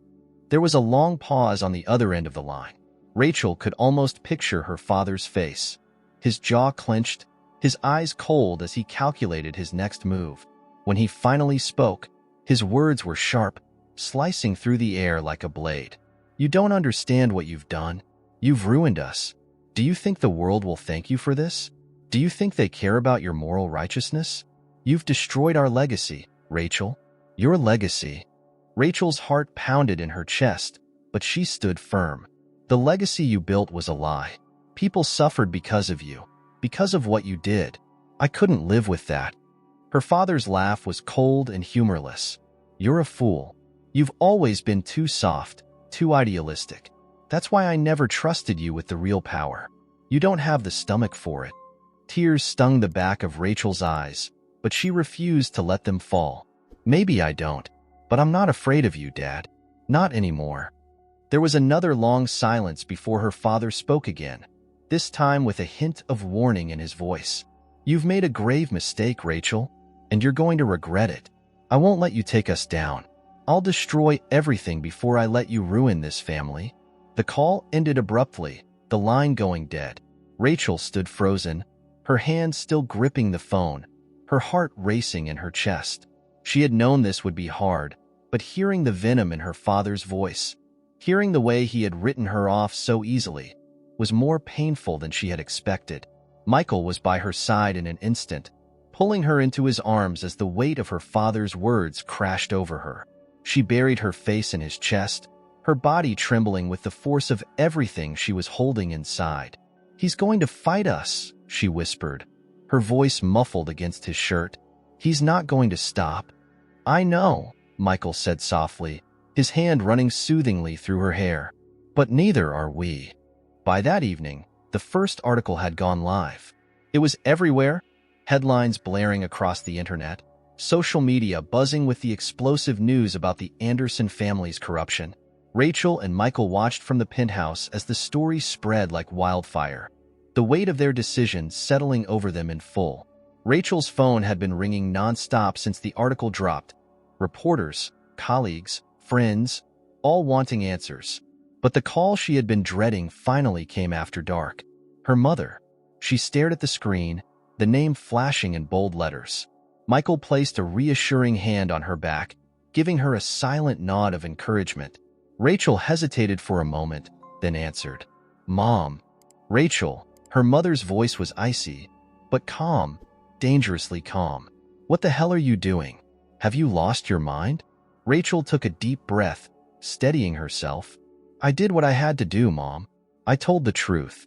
There was a long pause on the other end of the line. Rachel could almost picture her father's face, his jaw clenched, his eyes cold as he calculated his next move. When he finally spoke, his words were sharp, slicing through the air like a blade. You don't understand what you've done. You've ruined us. Do you think the world will thank you for this? Do you think they care about your moral righteousness? You've destroyed our legacy, Rachel. Your legacy. Rachel's heart pounded in her chest, but she stood firm. The legacy you built was a lie. People suffered because of you, because of what you did. I couldn't live with that. Her father's laugh was cold and humorless. You're a fool. You've always been too soft, too idealistic. That's why I never trusted you with the real power. You don't have the stomach for it. Tears stung the back of Rachel's eyes, but she refused to let them fall. Maybe I don't, but I'm not afraid of you, Dad. Not anymore. There was another long silence before her father spoke again, this time with a hint of warning in his voice. You've made a grave mistake, Rachel, and you're going to regret it. I won't let you take us down. I'll destroy everything before I let you ruin this family. The call ended abruptly, the line going dead. Rachel stood frozen, her hand still gripping the phone, her heart racing in her chest. She had known this would be hard, but hearing the venom in her father's voice, hearing the way he had written her off so easily, was more painful than she had expected. Michael was by her side in an instant, pulling her into his arms as the weight of her father's words crashed over her. She buried her face in his chest, her body trembling with the force of everything she was holding inside. He's going to fight us, she whispered, her voice muffled against his shirt. He's not going to stop. I know, Michael said softly, his hand running soothingly through her hair. But neither are we. By that evening, the first article had gone live. It was everywhere, headlines blaring across the internet, social media buzzing with the explosive news about the Anderson family's corruption. Rachel and Michael watched from the penthouse as the story spread like wildfire, the weight of their decision settling over them in full. Rachel's phone had been ringing nonstop since the article dropped. Reporters, colleagues, friends, all wanting answers. But the call she had been dreading finally came after dark. Her mother. She stared at the screen, the name flashing in bold letters. Michael placed a reassuring hand on her back, giving her a silent nod of encouragement. Rachel hesitated for a moment, then answered, Mom. Rachel, her mother's voice was icy, but calm, dangerously calm. What the hell are you doing? Have you lost your mind? Rachel took a deep breath, steadying herself. I did what I had to do, Mom. I told the truth.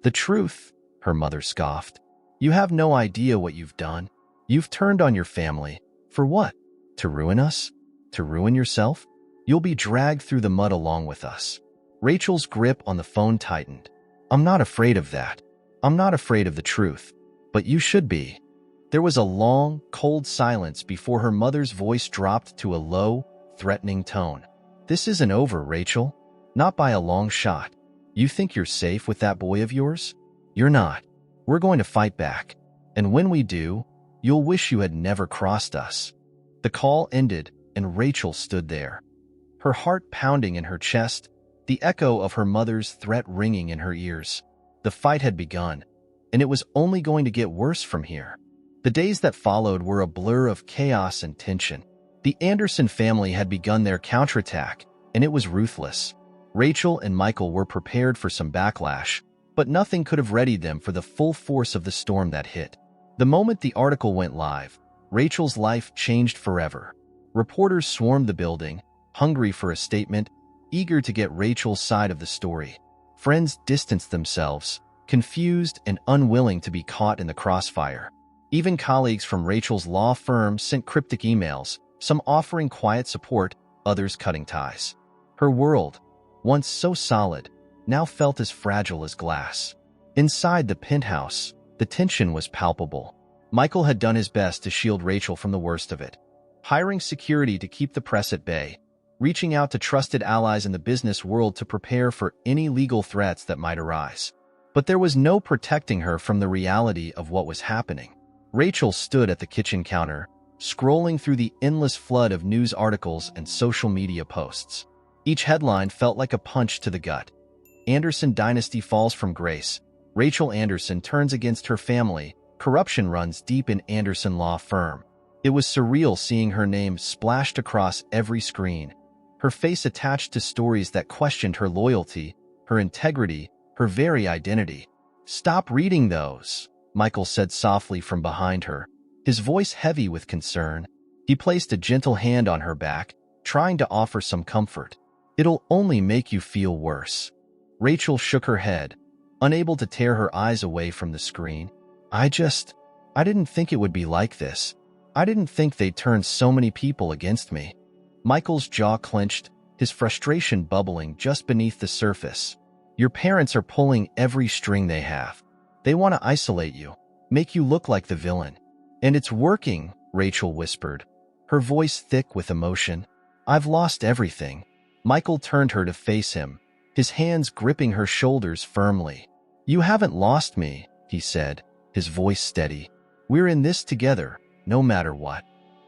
The truth, her mother scoffed. You have no idea what you've done. You've turned on your family. For what? To ruin us? To ruin yourself? You'll be dragged through the mud along with us." Rachel's grip on the phone tightened. "I'm not afraid of that. I'm not afraid of the truth. But you should be." There was a long, cold silence before her mother's voice dropped to a low, threatening tone. "This isn't over, Rachel. Not by a long shot. You think you're safe with that boy of yours? You're not. We're going to fight back. And when we do, you'll wish you had never crossed us." The call ended, and Rachel stood there, her heart pounding in her chest, the echo of her mother's threat ringing in her ears. The fight had begun, and it was only going to get worse from here. The days that followed were a blur of chaos and tension. The Anderson family had begun their counterattack, and it was ruthless. Rachel and Michael were prepared for some backlash, but nothing could have readied them for the full force of the storm that hit. The moment the article went live, Rachel's life changed forever. Reporters swarmed the building, hungry for a statement, eager to get Rachel's side of the story. Friends distanced themselves, confused and unwilling to be caught in the crossfire. Even colleagues from Rachel's law firm sent cryptic emails, some offering quiet support, others cutting ties. Her world, once so solid, now felt as fragile as glass. Inside the penthouse, the tension was palpable. Michael had done his best to shield Rachel from the worst of it, hiring security to keep the press at bay, reaching out to trusted allies in the business world to prepare for any legal threats that might arise. But there was no protecting her from the reality of what was happening. Rachel stood at the kitchen counter, scrolling through the endless flood of news articles and social media posts. Each headline felt like a punch to the gut. Anderson dynasty falls from grace. Rachel Anderson turns against her family. Corruption runs deep in Anderson law firm. It was surreal seeing her name splashed across every screen, her face attached to stories that questioned her loyalty, her integrity, her very identity. "Stop reading those," Michael said softly from behind her, his voice heavy with concern. He placed a gentle hand on her back, trying to offer some comfort. "It'll only make you feel worse." Rachel shook her head, unable to tear her eyes away from the screen. I didn't think it would be like this. I didn't think they'd turn so many people against me." Michael's jaw clenched, his frustration bubbling just beneath the surface. "Your parents are pulling every string they have. They want to isolate you, make you look like the villain. And it's working," Rachel whispered, her voice thick with emotion. "I've lost everything." Michael turned her to face him, his hands gripping her shoulders firmly. "You haven't lost me," he said, his voice steady. "We're in this together, no matter what."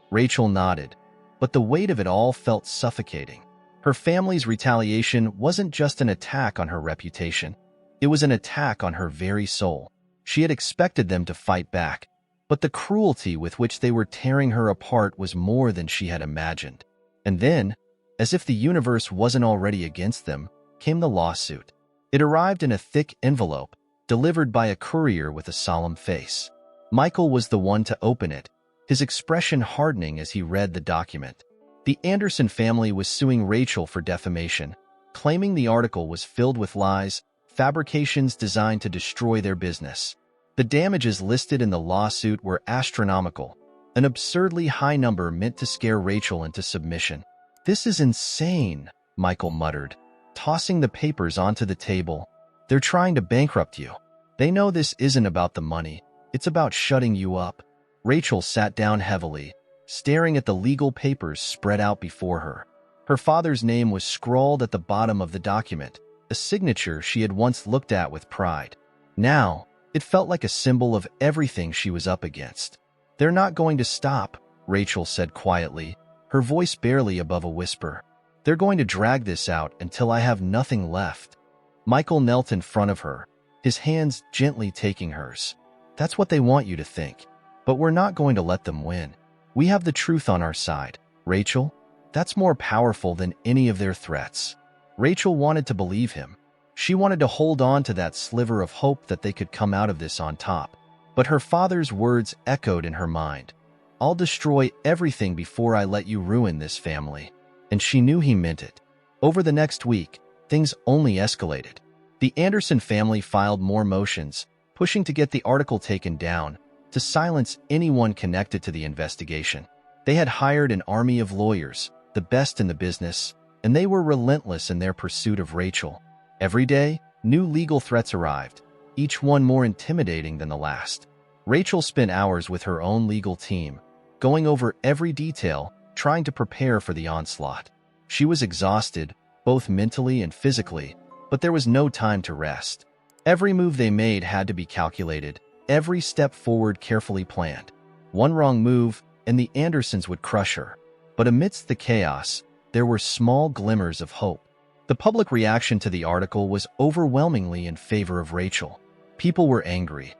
Rachel nodded, but the weight of it all felt suffocating. Her family's retaliation wasn't just an attack on her reputation. It was an attack on her very soul. She had expected them to fight back, but the cruelty with which they were tearing her apart was more than she had imagined. And then, as if the universe wasn't already against them, came the lawsuit. It arrived in a thick envelope, delivered by a courier with a solemn face. Michael was the one to open it, his expression hardening as he read the document. The Anderson family was suing Rachel for defamation, claiming the article was filled with lies, fabrications designed to destroy their business. The damages listed in the lawsuit were astronomical, an absurdly high number meant to scare Rachel into submission. "This is insane," Michael muttered, tossing the papers onto the table. "They're trying to bankrupt you. They know this isn't about the money. It's about shutting you up." Rachel sat down heavily, staring at the legal papers spread out before her. Her father's name was scrawled at the bottom of the document, a signature she had once looked at with pride. Now, it felt like a symbol of everything she was up against. "They're not going to stop," Rachel said quietly, her voice barely above a whisper. "They're going to drag this out until I have nothing left." Michael knelt in front of her, his hands gently taking hers. "That's what they want you to think. But we're not going to let them win. We have the truth on our side, Rachel. That's more powerful than any of their threats." Rachel wanted to believe him. She wanted to hold on to that sliver of hope that they could come out of this on top. But her father's words echoed in her mind. "I'll destroy everything before I let you ruin this family." And she knew he meant it. Over the next week, things only escalated. The Anderson family filed more motions, pushing to get the article taken down, to silence anyone connected to the investigation. They had hired an army of lawyers, the best in the business, and they were relentless in their pursuit of Rachel. Every day, new legal threats arrived, each one more intimidating than the last. Rachel spent hours with her own legal team, going over every detail, trying to prepare for the onslaught. She was exhausted, both mentally and physically, but there was no time to rest. Every move they made had to be calculated, every step forward carefully planned. One wrong move, and the Andersons would crush her. But amidst the chaos, there were small glimmers of hope. The public reaction to the article was overwhelmingly in favor of Rachel. People were angry.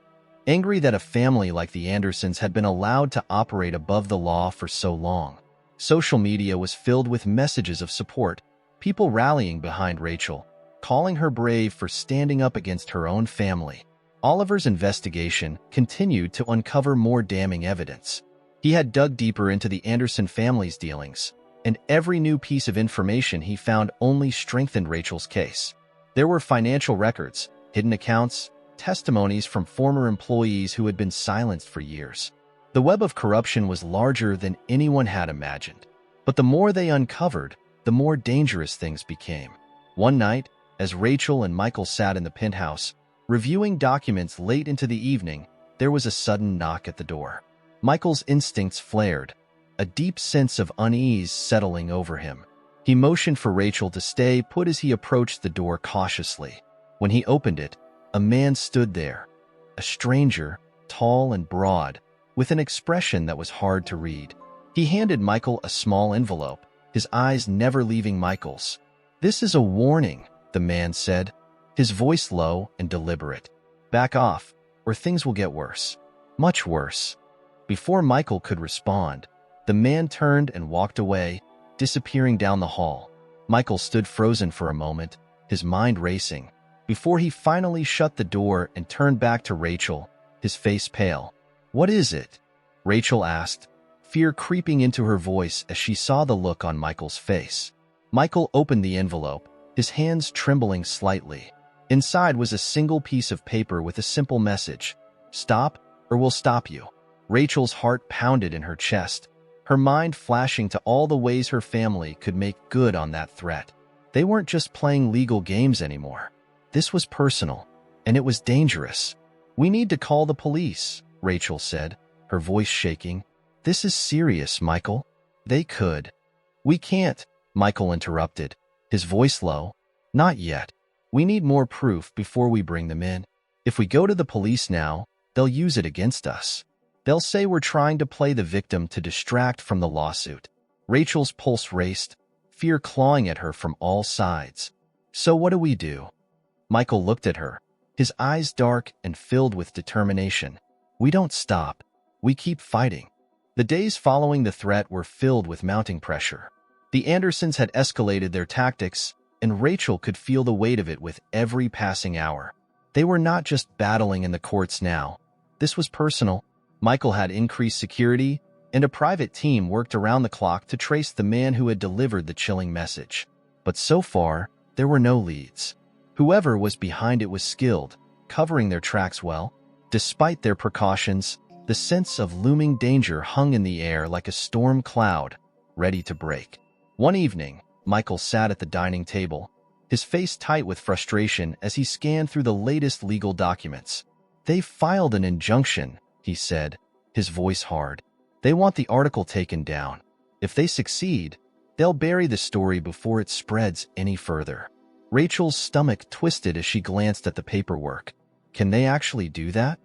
Angry that a family like the Andersons had been allowed to operate above the law for so long. Social media was filled with messages of support, people rallying behind Rachel, calling her brave for standing up against her own family. Oliver's investigation continued to uncover more damning evidence. He had dug deeper into the Anderson family's dealings, and every new piece of information he found only strengthened Rachel's case. There were financial records, hidden accounts, testimonies from former employees who had been silenced for years. The web of corruption was larger than anyone had imagined. But the more they uncovered, the more dangerous things became. One night, as Rachel and Michael sat in the penthouse, reviewing documents late into the evening, there was a sudden knock at the door. Michael's instincts flared, a deep sense of unease settling over him. He motioned for Rachel to stay put as he approached the door cautiously. When he opened it, a man stood there, a stranger, tall and broad, with an expression that was hard to read. He handed Michael a small envelope, his eyes never leaving Michael's. "This is a warning," the man said, his voice low and deliberate. "Back off, or things will get worse. Much worse." Before Michael could respond, the man turned and walked away, disappearing down the hall. Michael stood frozen for a moment, his mind racing, before he finally shut the door and turned back to Rachel, his face pale. "What is it?" Rachel asked, fear creeping into her voice as she saw the look on Michael's face. Michael opened the envelope, his hands trembling slightly. Inside was a single piece of paper with a simple message: "Stop, or we'll stop you." Rachel's heart pounded in her chest, her mind flashing to all the ways her family could make good on that threat. They weren't just playing legal games anymore. This was personal, and it was dangerous. "We need to call the police," Rachel said, her voice shaking. "This is serious, Michael." "They could." "We can't," Michael interrupted, his voice low. "Not yet. We need more proof before we bring them in. If we go to the police now, they'll use it against us. They'll say we're trying to play the victim to distract from the lawsuit." Rachel's pulse raced, fear clawing at her from all sides. "So what do we do?" Michael looked at her, his eyes dark and filled with determination. "We don't stop. We keep fighting." The days following the threat were filled with mounting pressure. The Andersons had escalated their tactics, and Rachel could feel the weight of it with every passing hour. They were not just battling in the courts now. This was personal. Michael had increased security, and a private team worked around the clock to trace the man who had delivered the chilling message. But so far, there were no leads. Whoever was behind it was skilled, covering their tracks well. Despite their precautions, the sense of looming danger hung in the air like a storm cloud, ready to break. One evening, Michael sat at the dining table, his face tight with frustration as he scanned through the latest legal documents. "They've filed an injunction," he said, his voice hard. "They want the article taken down. If they succeed, they'll bury the story before it spreads any further." Rachel's stomach twisted as she glanced at the paperwork. "Can they actually do that?"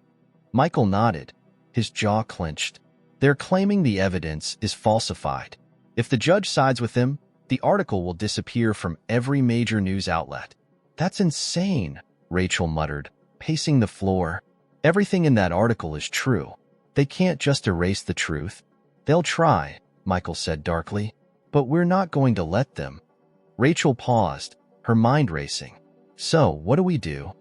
Michael nodded, his jaw clenched. "They're claiming the evidence is falsified. If the judge sides with them, the article will disappear from every major news outlet." "That's insane," Rachel muttered, pacing the floor. "Everything in that article is true. They can't just erase the truth." "They'll try," Michael said darkly, "but we're not going to let them." Rachel paused, her mind racing. "So, what do we do?"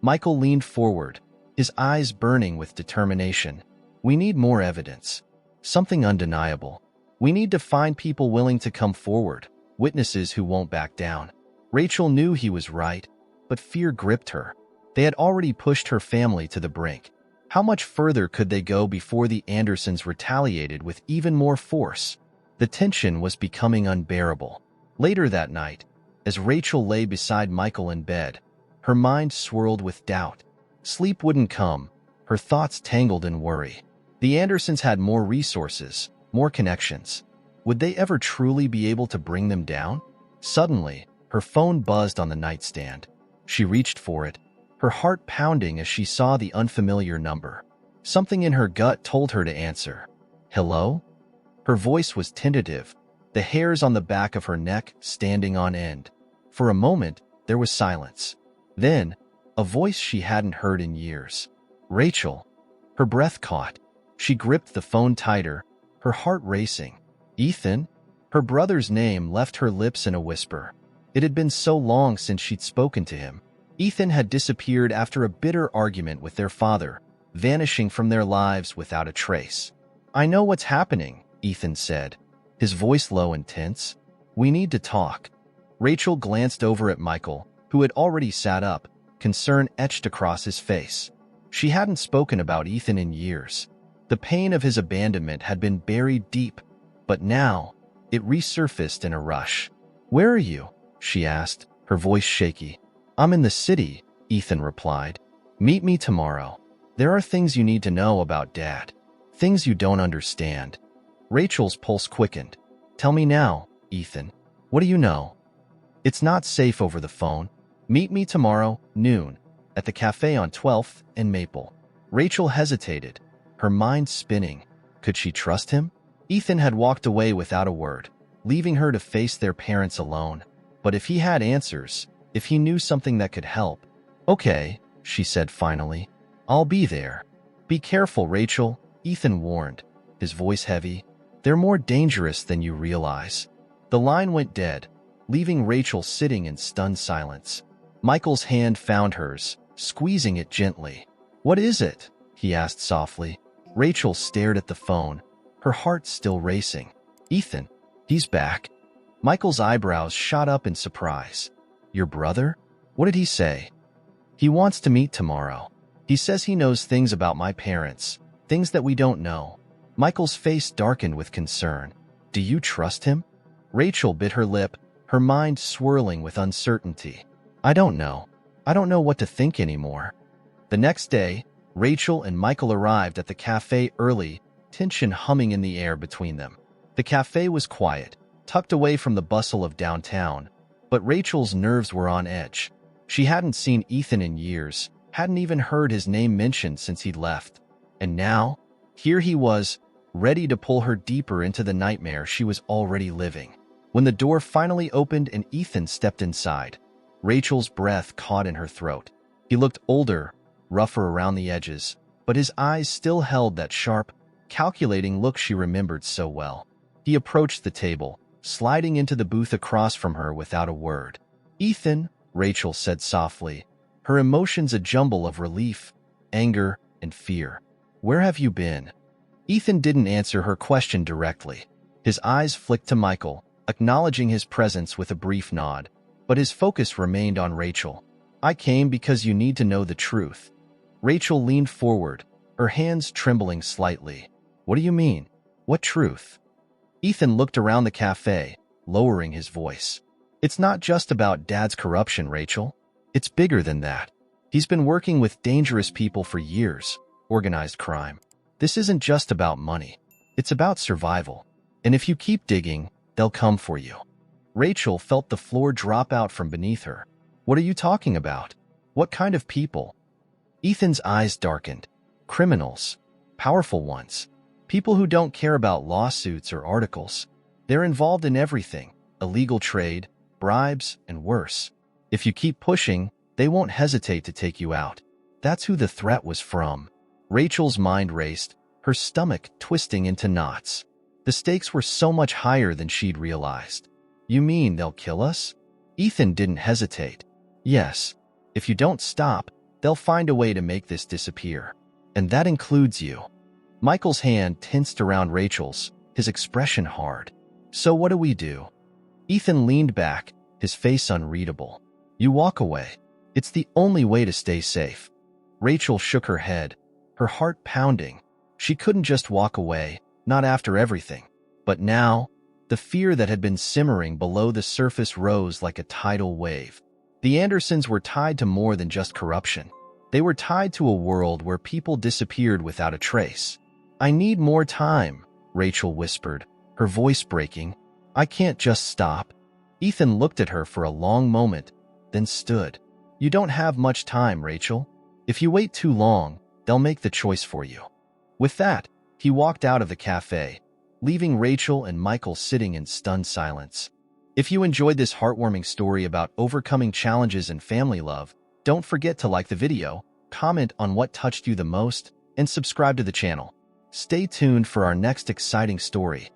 Michael leaned forward, his eyes burning with determination. "We need more evidence. Something undeniable. We need to find people willing to come forward, witnesses who won't back down." Rachel knew he was right, but fear gripped her. They had already pushed her family to the brink. How much further could they go before the Andersons retaliated with even more force? The tension was becoming unbearable. Later that night, as Rachel lay beside Michael in bed, her mind swirled with doubt. Sleep wouldn't come, her thoughts tangled in worry. The Andersons had more resources, more connections. Would they ever truly be able to bring them down? Suddenly, her phone buzzed on the nightstand. She reached for it, her heart pounding as she saw the unfamiliar number. Something in her gut told her to answer. Hello? Her voice was tentative, the hairs on the back of her neck standing on end. For a moment, there was silence. Then, a voice she hadn't heard in years. Rachel. Her breath caught. She gripped the phone tighter, her heart racing. Ethan? Her brother's name left her lips in a whisper. It had been so long since she'd spoken to him. Ethan had disappeared after a bitter argument with their father, vanishing from their lives without a trace. I know what's happening, Ethan said, his voice low and tense. We need to talk. Rachel glanced over at Michael, who had already sat up, concern etched across his face. She hadn't spoken about Ethan in years. The pain of his abandonment had been buried deep, but now it resurfaced in a rush. Where are you? She asked, her voice shaky. I'm in the city, Ethan replied. Meet me tomorrow. There are things you need to know about Dad. Things you don't understand. Rachel's pulse quickened. Tell me now, Ethan. What do you know? It's not safe over the phone. Meet me tomorrow, noon, at the cafe on 12th and Maple. Rachel hesitated, her mind spinning. Could she trust him? Ethan had walked away without a word, leaving her to face their parents alone. But if he had answers, if he knew something that could help. Okay, she said finally. I'll be there. Be careful, Rachel, Ethan warned, his voice heavy. They're more dangerous than you realize. The line went dead, leaving Rachel sitting in stunned silence. Michael's hand found hers, squeezing it gently. What is it? He asked softly. Rachel stared at the phone, her heart still racing. Ethan, he's back. Michael's eyebrows shot up in surprise. Your brother? What did he say? He wants to meet tomorrow. He says he knows things about my parents, things that we don't know. Michael's face darkened with concern. Do you trust him? Rachel bit her lip, her mind swirling with uncertainty. I don't know. I don't know what to think anymore. The next day, Rachel and Michael arrived at the cafe early, tension humming in the air between them. The cafe was quiet, tucked away from the bustle of downtown, but Rachel's nerves were on edge. She hadn't seen Ethan in years, hadn't even heard his name mentioned since he'd left. And now, here he was, ready to pull her deeper into the nightmare she was already living. When the door finally opened and Ethan stepped inside, Rachel's breath caught in her throat. He looked older, rougher around the edges, but his eyes still held that sharp, calculating look she remembered so well. He approached the table, sliding into the booth across from her without a word. Ethan, Rachel said softly, her emotions a jumble of relief, anger, and fear. Where have you been? Ethan didn't answer her question directly. His eyes flicked to Michael, acknowledging his presence with a brief nod, but his focus remained on Rachel. I came because you need to know the truth. Rachel leaned forward, her hands trembling slightly. What do you mean? What truth? Ethan looked around the cafe, lowering his voice. It's not just about Dad's corruption, Rachel. It's bigger than that. He's been working with dangerous people for years, organized crime. This isn't just about money. It's about survival. And if you keep digging, they'll come for you. Rachel felt the floor drop out from beneath her. What are you talking about? What kind of people? Ethan's eyes darkened. Criminals. Powerful ones. People who don't care about lawsuits or articles. They're involved in everything. Illegal trade, bribes, and worse. If you keep pushing, they won't hesitate to take you out. That's who the threat was from. Rachel's mind raced, her stomach twisting into knots. The stakes were so much higher than she'd realized. You mean they'll kill us? Ethan didn't hesitate. Yes. If you don't stop, they'll find a way to make this disappear. And that includes you. Michael's hand tensed around Rachel's, his expression hard. So what do we do? Ethan leaned back, his face unreadable. You walk away. It's the only way to stay safe. Rachel shook her head, her heart pounding. She couldn't just walk away, not after everything. But now, the fear that had been simmering below the surface rose like a tidal wave. The Andersons were tied to more than just corruption. They were tied to a world where people disappeared without a trace. "I need more time," Rachel whispered, her voice breaking. "I can't just stop." Ethan looked at her for a long moment, then stood. "You don't have much time, Rachel. If you wait too long, they'll make the choice for you." With that, he walked out of the cafe, leaving Rachel and Michael sitting in stunned silence. If you enjoyed this heartwarming story about overcoming challenges and family love, don't forget to like the video, comment on what touched you the most, and subscribe to the channel. Stay tuned for our next exciting story.